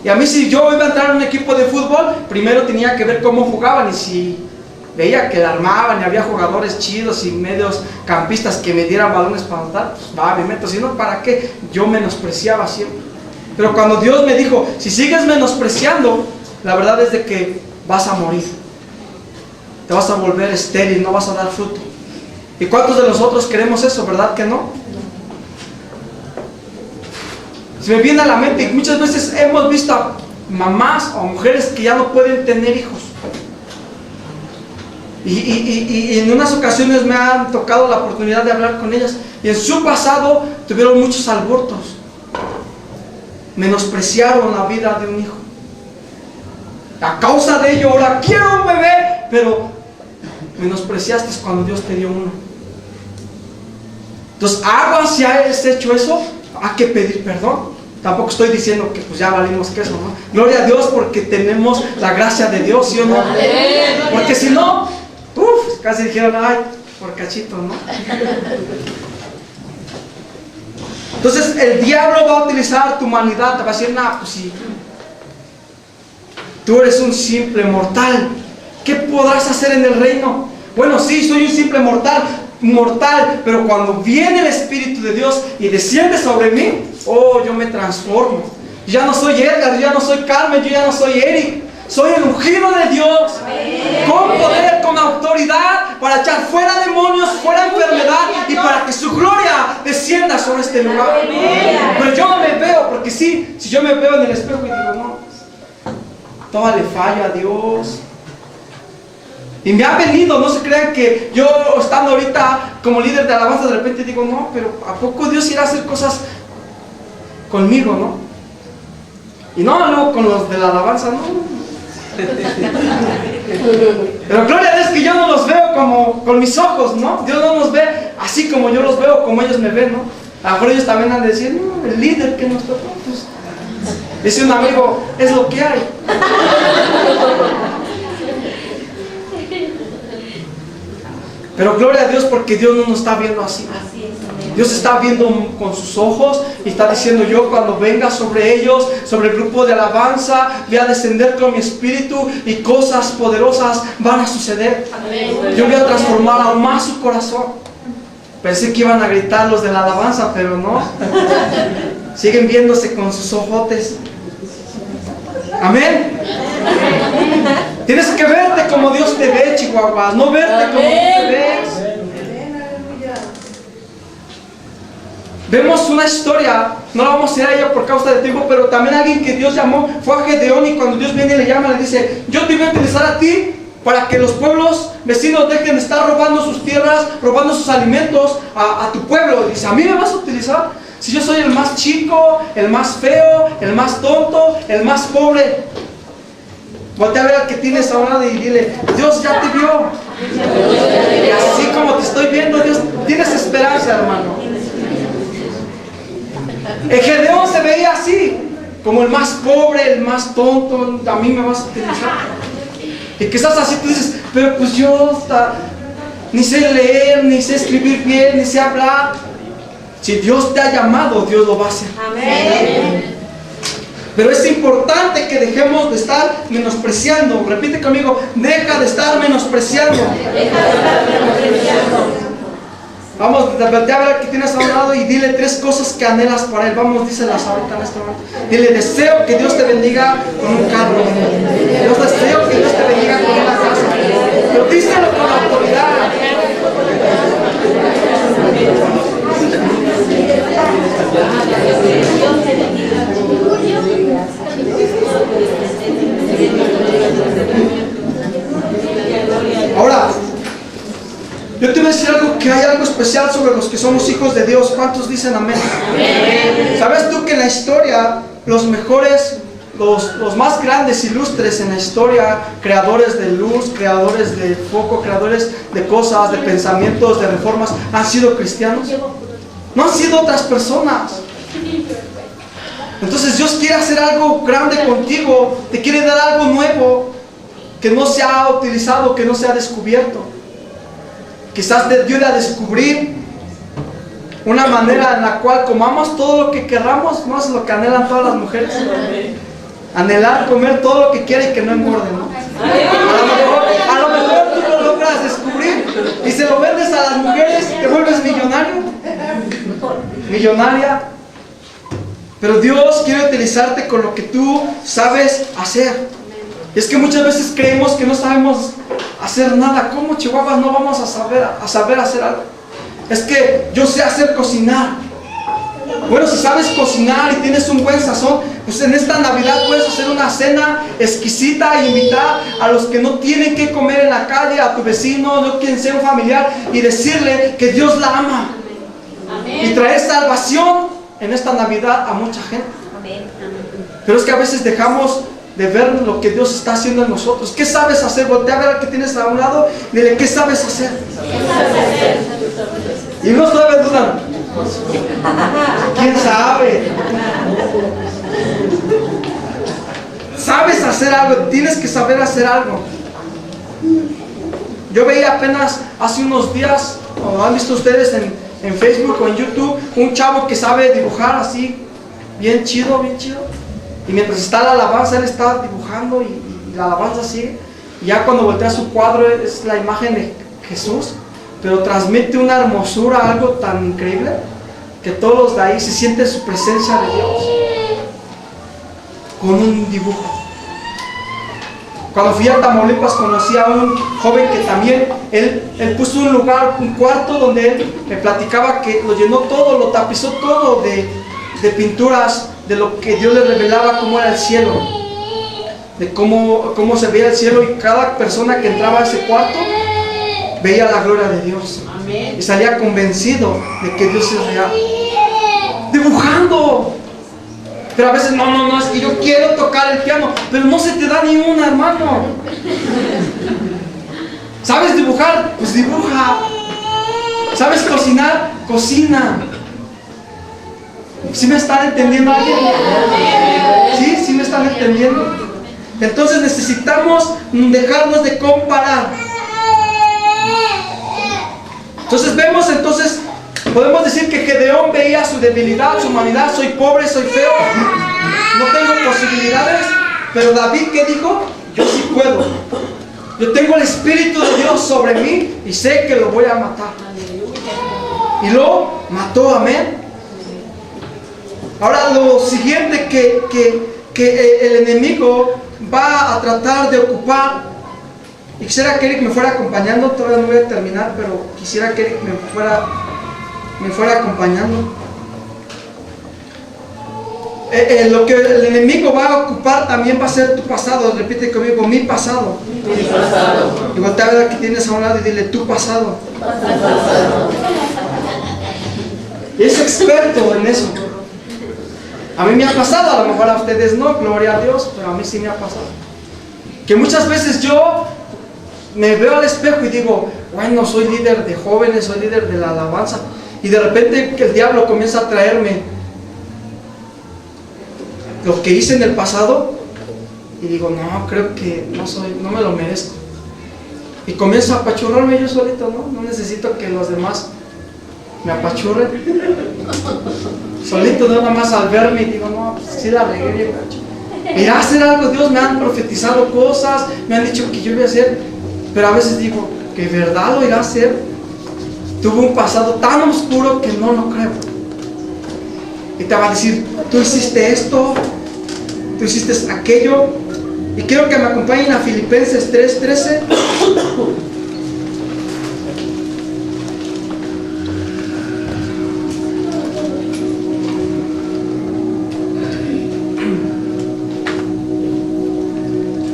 Y a mí, si yo iba a entrar en un equipo de fútbol, primero tenía que ver cómo jugaban, y si veía que la armaban y había jugadores chidos y medios campistas que me dieran balones para anotar, pues va, me meto. Si no, ¿para qué? Yo menospreciaba siempre. Pero cuando Dios me dijo, si sigues menospreciando, la verdad es de que vas a morir. Te vas a volver estéril, no vas a dar fruto. ¿Y cuántos de nosotros queremos eso, verdad que no? Se me viene a la mente, y muchas veces hemos visto a mamás o mujeres que ya no pueden tener hijos. Y en unas ocasiones me han tocado la oportunidad de hablar con ellas, y en su pasado tuvieron muchos abortos. Menospreciaron la vida de un hijo. A causa de ello, ahora quiero un bebé, pero menospreciaste cuando Dios te dio uno. Entonces, aguas, si has hecho eso, hay que pedir perdón. Tampoco estoy diciendo que pues ya valimos queso, ¿no? Gloria a Dios porque tenemos la gracia de Dios, ¿sí o no? Porque si no, casi dijeron, ay, por cachito, ¿no? Entonces el diablo va a utilizar tu humanidad, te va a decir, nah, pues sí, tú eres un simple mortal, ¿qué podrás hacer en el reino? Bueno, sí, soy un simple mortal, pero cuando viene el Espíritu de Dios y desciende sobre mí, oh, yo me transformo. Yo ya no soy Edgar, yo ya no soy Carmen, yo ya no soy Eric. Soy el ungido de Dios, con poder, con autoridad, para echar fuera demonios, fuera enfermedad, y para que su gloria descienda sobre este lugar. Pero yo no me veo, porque si yo me veo en el espejo y digo, no, todo le falla a Dios. Y me ha venido, no se crean que yo estando ahorita como líder de alabanza de repente digo, no, pero ¿a poco Dios irá a hacer cosas conmigo, no? Y no, luego con los de la alabanza, no. Pero gloria a Dios que yo no los veo como con mis ojos, ¿no? Dios no nos ve así como yo los veo, como ellos me ven, ¿no? A lo mejor ellos también han de decir, no, el líder que nos tocó, pues, dice un amigo, es lo que hay. Pero gloria a Dios porque Dios no nos está viendo así. Dios está viendo con sus ojos y está diciendo, yo cuando venga sobre ellos, sobre el grupo de alabanza, voy a descender con mi espíritu y cosas poderosas van a suceder. Yo voy a transformar aún más su corazón. Pensé que iban a gritar los de la alabanza, pero no. Siguen viéndose con sus ojotes. Amén. Tienes que verte como Dios te ve, Chihuahua, no verte como Dios te ves. Vemos una historia, no la vamos a ir a ella por causa de tiempo, pero también alguien que Dios llamó fue a Gedeón, y cuando Dios viene y le llama, le dice, yo te voy a utilizar a ti para que los pueblos vecinos dejen de estar robando sus tierras, robando sus alimentos a tu pueblo. Dice, ¿a mí me vas a utilizar? Si yo soy el más chico, el más feo, el más tonto, el más pobre. Voltea a ver al que tienes ahora y dile, Dios ya te vio. Y así como te estoy viendo, Dios, tienes esperanza, hermano. El Gedeón se veía así, como el más pobre, el más tonto. A mí me vas a utilizar. Y quizás así tú dices, pero pues yo ni sé leer, ni sé escribir bien, ni sé hablar. Si Dios te ha llamado, Dios lo va a hacer. Amén. Pero es importante que dejemos de estar menospreciando. Repite conmigo, deja de estar menospreciando. Vamos, a ver que tienes a un lado y dile 3 cosas que anhelas para Él. Vamos, díselas ahorita en este momento. Dile, deseo que Dios te bendiga con un carro. Dios, deseo que Dios te bendiga con una casa. Pero díselo con autoridad. Dios te bendiga. hijos de Dios. ¿Cuántos dicen amén? Amén. ¿Sabes tú que en la historia los mejores, los más grandes, ilustres en la historia, creadores de luz, creadores de foco, creadores de cosas, de pensamientos, de reformas, han sido cristianos? No han sido otras personas. Entonces Dios quiere hacer algo grande contigo, te quiere dar algo nuevo que no se ha utilizado, que no se ha descubierto. Quizás te ayude a descubrir una manera en la cual comamos todo lo que querramos, no es lo que anhelan todas las mujeres. Anhelar comer todo lo que quiera y que no engorde, ¿no? A lo mejor tú lo logras descubrir y se lo vendes a las mujeres, te vuelves millonario, millonaria. Pero Dios quiere utilizarte con lo que tú sabes hacer. Y es que muchas veces creemos que no sabemos hacer nada. ¿Cómo, chihuahuas, no vamos a saber hacer algo? Es que yo sé hacer cocinar. Bueno, si sabes cocinar y tienes un buen sazón, pues en esta Navidad puedes hacer una cena exquisita e invitar a los que no tienen que comer en la calle, a tu vecino, no quien sea un familiar, y decirle que Dios la ama. Amén. Y traer salvación en esta Navidad a mucha gente. Amén. Pero es que a veces dejamos de ver lo que Dios está haciendo en nosotros. ¿Qué sabes hacer? Voltea a ver al que tienes a un lado y dile, ¿qué sabes hacer? Y unos todavía dudan. ¿Quién sabe? Sabes hacer algo, tienes que saber hacer algo. Yo veía apenas hace unos días, o han visto ustedes en Facebook o en YouTube, un chavo que sabe dibujar así, bien chido, bien chido. Y mientras está la alabanza, él está dibujando y la alabanza sigue. Y ya cuando voltea su cuadro es la imagen de Jesús, pero transmite una hermosura, algo tan increíble, que todos los de ahí se sienten su presencia de Dios con un dibujo. Cuando fui a Tamaulipas conocí a un joven que también, él puso un lugar, un cuarto donde él me platicaba que lo llenó todo, lo tapizó todo de pinturas, de lo que Dios le revelaba cómo era el cielo, de cómo se veía el cielo, y cada persona que entraba a ese cuarto veía la gloria de Dios. Amén. Y salía convencido de que Dios es real. Dibujando. Pero a veces no, es que yo quiero tocar el piano, pero no se te da ni una, hermano. ¿Sabes dibujar? Pues dibuja. ¿Sabes cocinar? Cocina. ¿Sí me están entendiendo alguien? ¿Sí? ¿Sí me están entendiendo? Entonces necesitamos dejarnos de comparar. Entonces podemos decir que Gedeón veía su debilidad, su humanidad: soy pobre, soy feo, no tengo posibilidades. Pero David, ¿qué dijo? Yo sí puedo. Yo tengo el Espíritu de Dios sobre mí y sé que lo voy a matar. Y lo mató, amén. Ahora lo siguiente que el enemigo va a tratar de ocupar, y quisiera que Eric me fuera acompañando, todavía no voy a terminar, pero quisiera que Eric me fuera acompañando. Lo que el enemigo va a ocupar también va a ser tu pasado. Repite conmigo: mi pasado. Mi pasado. Y voltea a ver que tienes a un lado y dile: tu pasado. Y es experto en eso. A mí me ha pasado, a lo mejor a ustedes no, gloria a Dios, pero a mí sí me ha pasado. Que muchas veces yo me veo al espejo y digo: bueno, soy líder de jóvenes, soy líder de la alabanza, y de repente que el diablo comienza a traerme lo que hice en el pasado, y digo: no, creo que no me lo merezco. Y comienzo a apachurrarme yo solito, ¿no? No necesito que los demás me apachurren. Solito, nada más al verme, y digo: no, pues sí la regué bien gacho. Irá a hacer algo Dios, me han profetizado cosas, me han dicho que yo voy a hacer, pero a veces digo: ¿que verdad lo irá a hacer? Tuve un pasado tan oscuro que no lo creo. Y te va a decir: tú hiciste esto, tú hiciste aquello. Y quiero que me acompañen a Filipenses 3:13.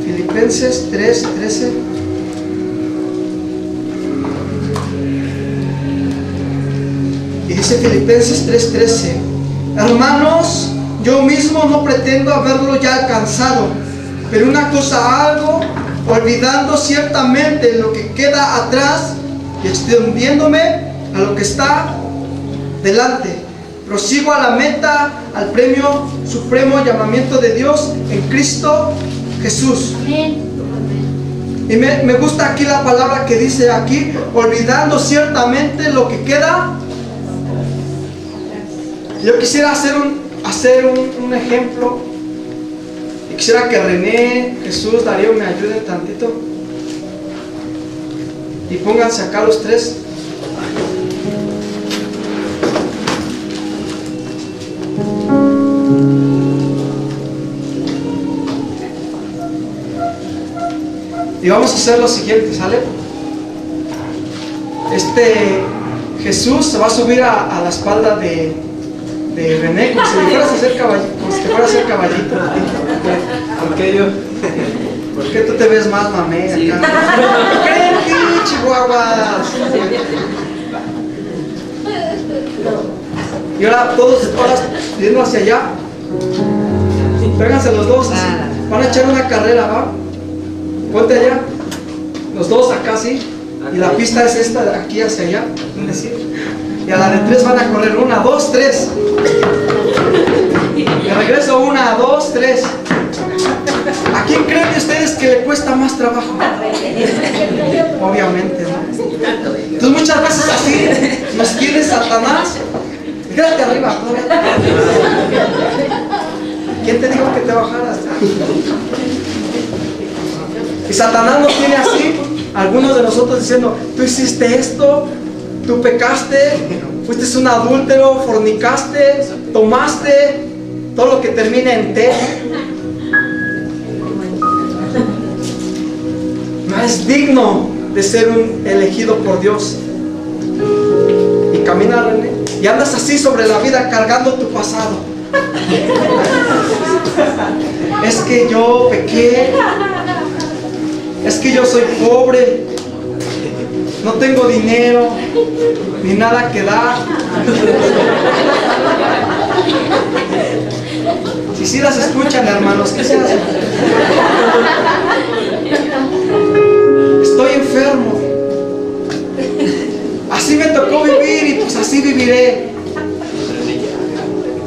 Filipenses 3:13. Y dice Dice Filipenses 3:13: hermanos, yo mismo no pretendo haberlo ya alcanzado, pero una cosa hago, olvidando ciertamente lo que queda atrás y extendiéndome a lo que está delante. Prosigo a la meta, al premio supremo llamamiento de Dios en Cristo Jesús. Y me gusta aquí la palabra que dice aquí, olvidando ciertamente lo que queda. Yo quisiera hacer un ejemplo. Y quisiera que René, Jesús, Darío me ayuden tantito. Y pónganse acá los tres. Y vamos a hacer lo siguiente, ¿sale? Jesús se va a subir a la espalda de René, como si le fueras a hacer caballito, como si te fueras a hacer caballito. ¿Por qué yo? Porque tú te ves más mamé acá. ¿Qué chihuahuas? Y ahora todos yendo hacia allá. Péganse los dos así. Van a echar una carrera, ¿va? Ponte allá. Los dos acá así. Y la pista es esta de aquí hacia allá. Y a la de 3 van a correr 1, 2, 3. De regreso 1, 2, 3. ¿A quién creen ustedes que le cuesta más trabajo? Obviamente, ¿no? Entonces muchas veces así nos quiere Satanás. Quédate arriba. ¿Quién te dijo que te bajaras? Y Satanás nos tiene así, algunos de nosotros diciendo: tú hiciste esto, tú pecaste, fuiste un adúltero, fornicaste, tomaste, todo lo que termina en T. No es digno de ser un elegido por Dios. Y camina, René, y andas así sobre la vida cargando tu pasado. Es que yo pequé, es que yo soy pobre, no tengo dinero, ni nada que dar. Si sí las escuchan, hermanos, ¿qué se hace? Estoy enfermo. Así me tocó vivir y pues así viviré.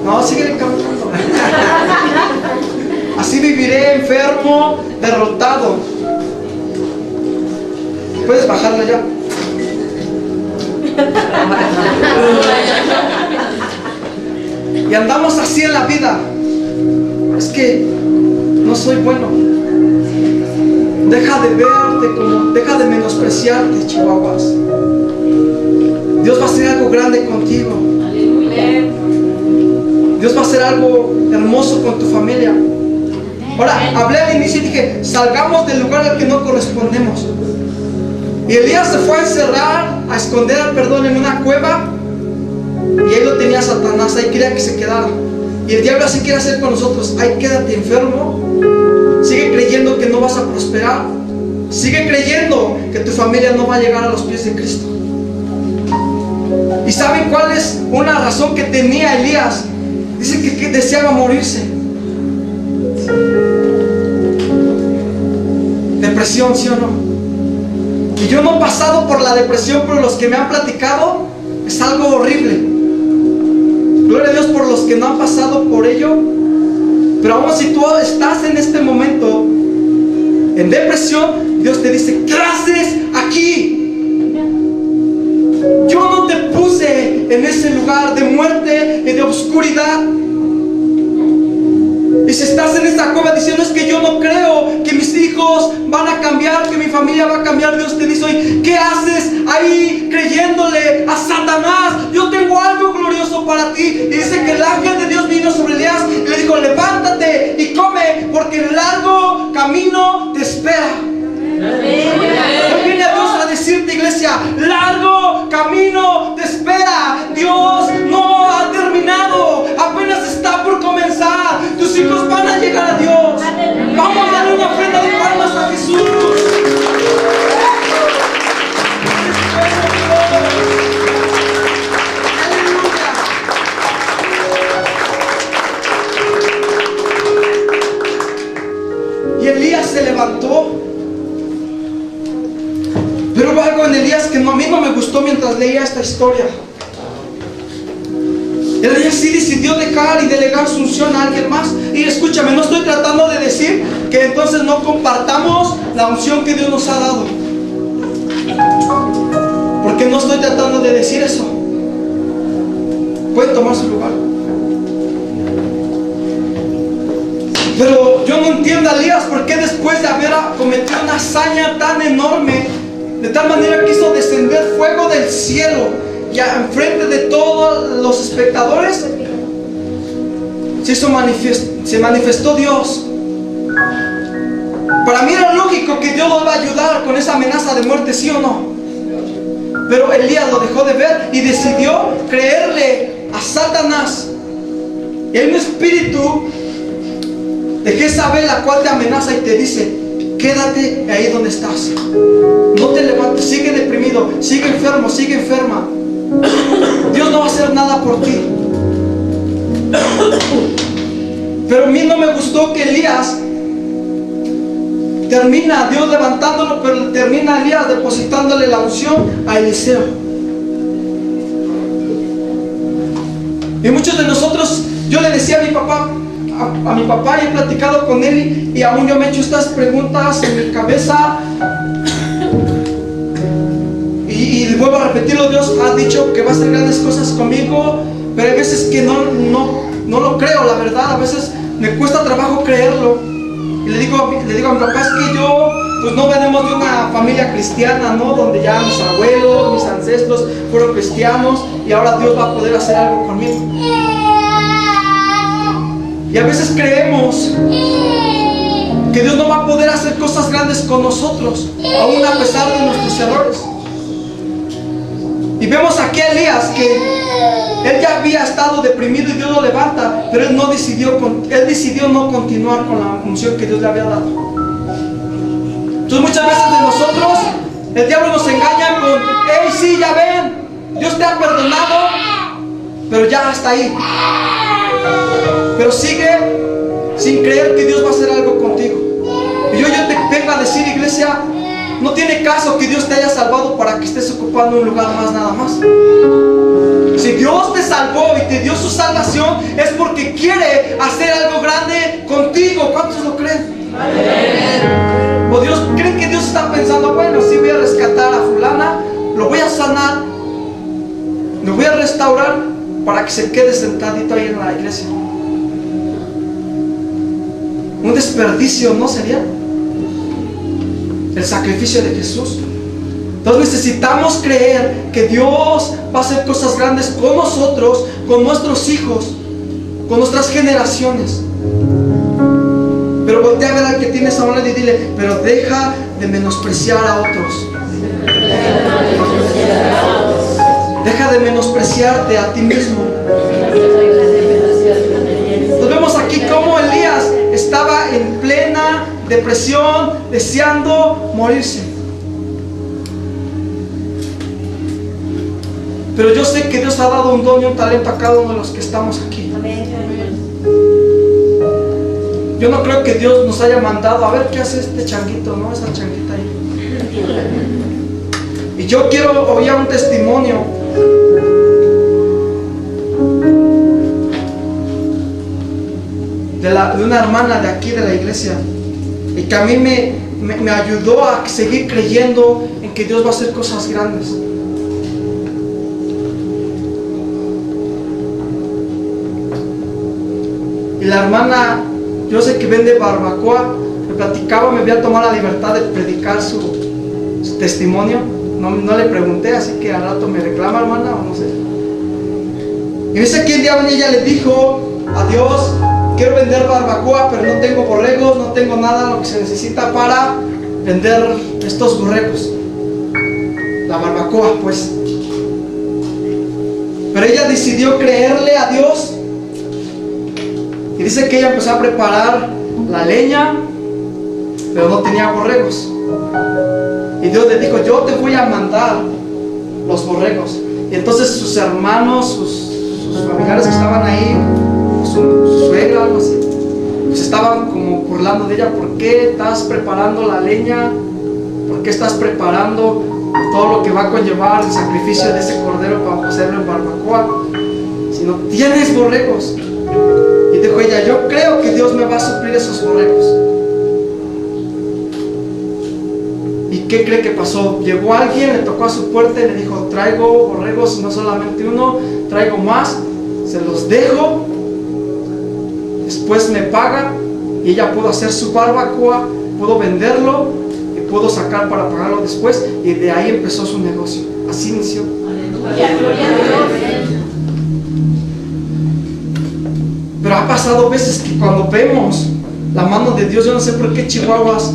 No, sigue cantando. Así viviré enfermo, derrotado. ¿Puedes bajarla ya? Y andamos así en la vida. Es que no soy bueno. Deja de verte como, deja de menospreciarte, chihuahuas. Dios va a hacer algo grande contigo. Dios va a hacer algo hermoso con tu familia. Ahora, hablé al inicio y dije: salgamos del lugar al que no correspondemos. Y Elías se fue a encerrar, a esconder al perdón en una cueva. Y ahí lo tenía Satanás, ahí quería que se quedara. Y el diablo así quiere hacer con nosotros: ay, quédate enfermo. Sigue creyendo que no vas a prosperar. Sigue creyendo que tu familia no va a llegar a los pies de Cristo. ¿Y saben cuál es una razón que tenía Elías? Dice que deseaba morirse. Depresión, ¿sí o no? Y yo no he pasado por la depresión, pero los que me han platicado es algo horrible. Gloria a Dios por los que no han pasado por ello. Pero aún si tú estás en este momento en depresión, Dios te dice: ¿qué haces aquí? Yo no te puse en ese lugar de muerte y de oscuridad. Y si estás en esta cueva diciendo: es que yo no creo que mis hijos van a cambiar, que mi familia va a cambiar, Dios te dice hoy: ¿qué haces ahí creyéndole a Satanás? Yo tengo algo glorioso para ti. Y dice que el ángel de Dios vino sobre Elías y le dijo: levántate y come, porque el largo camino te espera. Hoy viene a Dios a decirte, iglesia: largo camino te espera. Dios no ha terminado, apenas está por comenzar. Tus hijos van a llegar a Dios. Vamos a darle una ofrenda de palmas a Jesús. Aleluya. mientras leía esta historia. Elías sí decidió dejar y delegar su unción a alguien más. Y escúchame, no estoy tratando de decir que entonces no compartamos la unción que Dios nos ha dado, porque no estoy tratando de decir eso. Pueden tomar su lugar. Pero yo no entiendo a Elías por qué después de haber cometido una hazaña tan enorme, de tal manera que hizo descender fuego del cielo ya enfrente de todos los espectadores, se manifestó Dios. Para mí era lógico que Dios lo iba a ayudar con esa amenaza de muerte, ¿sí o no? Pero Elías lo dejó de ver y decidió creerle a Satanás. Y hay un espíritu de Jezabel la cual te amenaza y te dice: quédate ahí donde estás, no te levantes, sigue deprimido, sigue enfermo, sigue enferma. Dios no va a hacer nada por ti. Pero a mí no me gustó que Elías termina Dios levantándolo, pero termina Elías depositándole la unción a Eliseo. Y muchos de nosotros, yo le decía a mi papá, y he platicado con él, y aún yo me he hecho estas preguntas en mi cabeza. Y vuelvo a repetirlo: Dios ha dicho que va a hacer grandes cosas conmigo, pero hay veces que no lo creo, la verdad. A veces me cuesta trabajo creerlo. Y le digo a mi papá: es que yo, pues no venimos de una familia cristiana, ¿no? Donde ya mis abuelos, mis ancestros fueron cristianos, y ahora Dios va a poder hacer algo conmigo. Y a veces creemos que Dios no va a poder hacer cosas grandes con nosotros, aún a pesar de nuestros errores. Y vemos aquí a Elías que él ya había estado deprimido y Dios lo levanta, pero él decidió no continuar con la unción que Dios le había dado. Entonces muchas veces de nosotros el diablo nos engaña con: hey, sí, ya ven, Dios te ha perdonado, pero ya hasta ahí. Pero sigue sin creer que Dios va a hacer algo contigo. Y yo te vengo a decir, iglesia, no tiene caso que Dios te haya salvado para que estés ocupando un lugar más, nada más. Si Dios te salvó y te dio su salvación, es porque quiere hacer algo grande contigo. ¿Cuántos lo creen? ¿O creen que Dios está pensando: bueno, sí, voy a rescatar a fulana, lo voy a sanar, lo voy a restaurar para que se quede sentadito ahí en la iglesia? Un desperdicio, ¿no sería? El sacrificio de Jesús. Entonces necesitamos creer que Dios va a hacer cosas grandes con nosotros, con nuestros hijos, con nuestras generaciones. Pero voltea a ver al que tienes a un lado y dile: pero deja de menospreciar a otros. Deja de menospreciarte a ti mismo. Nos vemos aquí cómo Elías estaba en plena depresión, deseando morirse. Pero yo sé que Dios ha dado un don y un talento a cada uno de los que estamos aquí. Yo no creo que Dios nos haya mandado: a ver qué hace este changuito, ¿no? Esa changuita ahí. Y yo quiero oír un testimonio de una hermana de aquí de la iglesia, y que a mí me ayudó a seguir creyendo en que Dios va a hacer cosas grandes. Y la hermana, yo sé que vende barbacoa, me platicaba, me había tomado la libertad de predicar su testimonio. No le pregunté, así que al rato me reclama, hermana, o no sé. Y dice que un día ella le dijo a Dios: quiero vender barbacoa, pero no tengo borregos, no tengo nada lo que se necesita para vender estos borregos, la barbacoa, pues. Pero ella decidió creerle a Dios, y dice que ella empezó a preparar la leña, pero no tenía borregos. Y Dios le dijo: yo te voy a mandar los borregos. Y entonces sus hermanos, sus familiares que estaban ahí, su suegra, algo así, pues estaban como burlando de ella: ¿por qué estás preparando la leña? ¿Por qué estás preparando todo lo que va a conllevar el sacrificio de ese cordero para hacerlo en barbacoa, sino tienes borregos. Y dijo ella, yo creo que Dios me va a suplir esos borregos. ¿Y qué cree que pasó? Llegó alguien, le tocó a su puerta y le dijo, traigo borregos, no solamente uno, traigo más, se los dejo, después me paga. Y ella pudo hacer su barbacoa, pudo venderlo y pudo sacar para pagarlo después, y de ahí empezó su negocio. Así inició. Pero ha pasado veces que cuando vemos la mano de Dios, yo no sé por qué chihuahuas,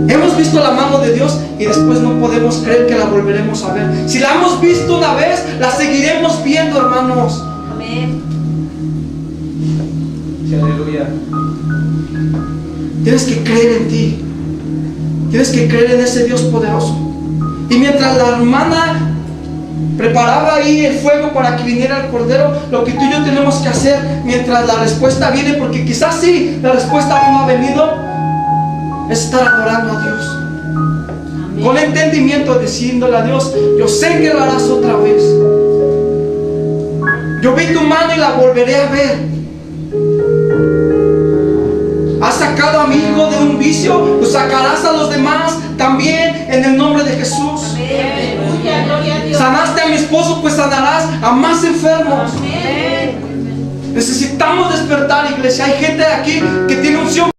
hemos visto la mano de Dios y después no podemos creer que la volveremos a ver. Si la hemos visto una vez, la seguiremos viendo, hermanos. Amén. Sí, aleluya. Tienes que creer en ti. Tienes que creer en ese Dios poderoso. Y mientras la hermana preparaba ahí el fuego para que viniera el cordero, lo que tú y yo tenemos que hacer mientras la respuesta viene, porque quizás sí, la respuesta aún no ha venido, es estar adorando a Dios. Amén. Con entendimiento, diciéndole a Dios, yo sé que lo harás otra vez. Yo vi tu mano y la volveré a ver. Has sacado a mi hijo de un vicio, lo sacarás a los demás también en el nombre de Jesús. Amén. Sanaste a mi esposo, pues sanarás a más enfermos. Amén. Necesitamos despertar, iglesia. Hay gente aquí que tiene unción.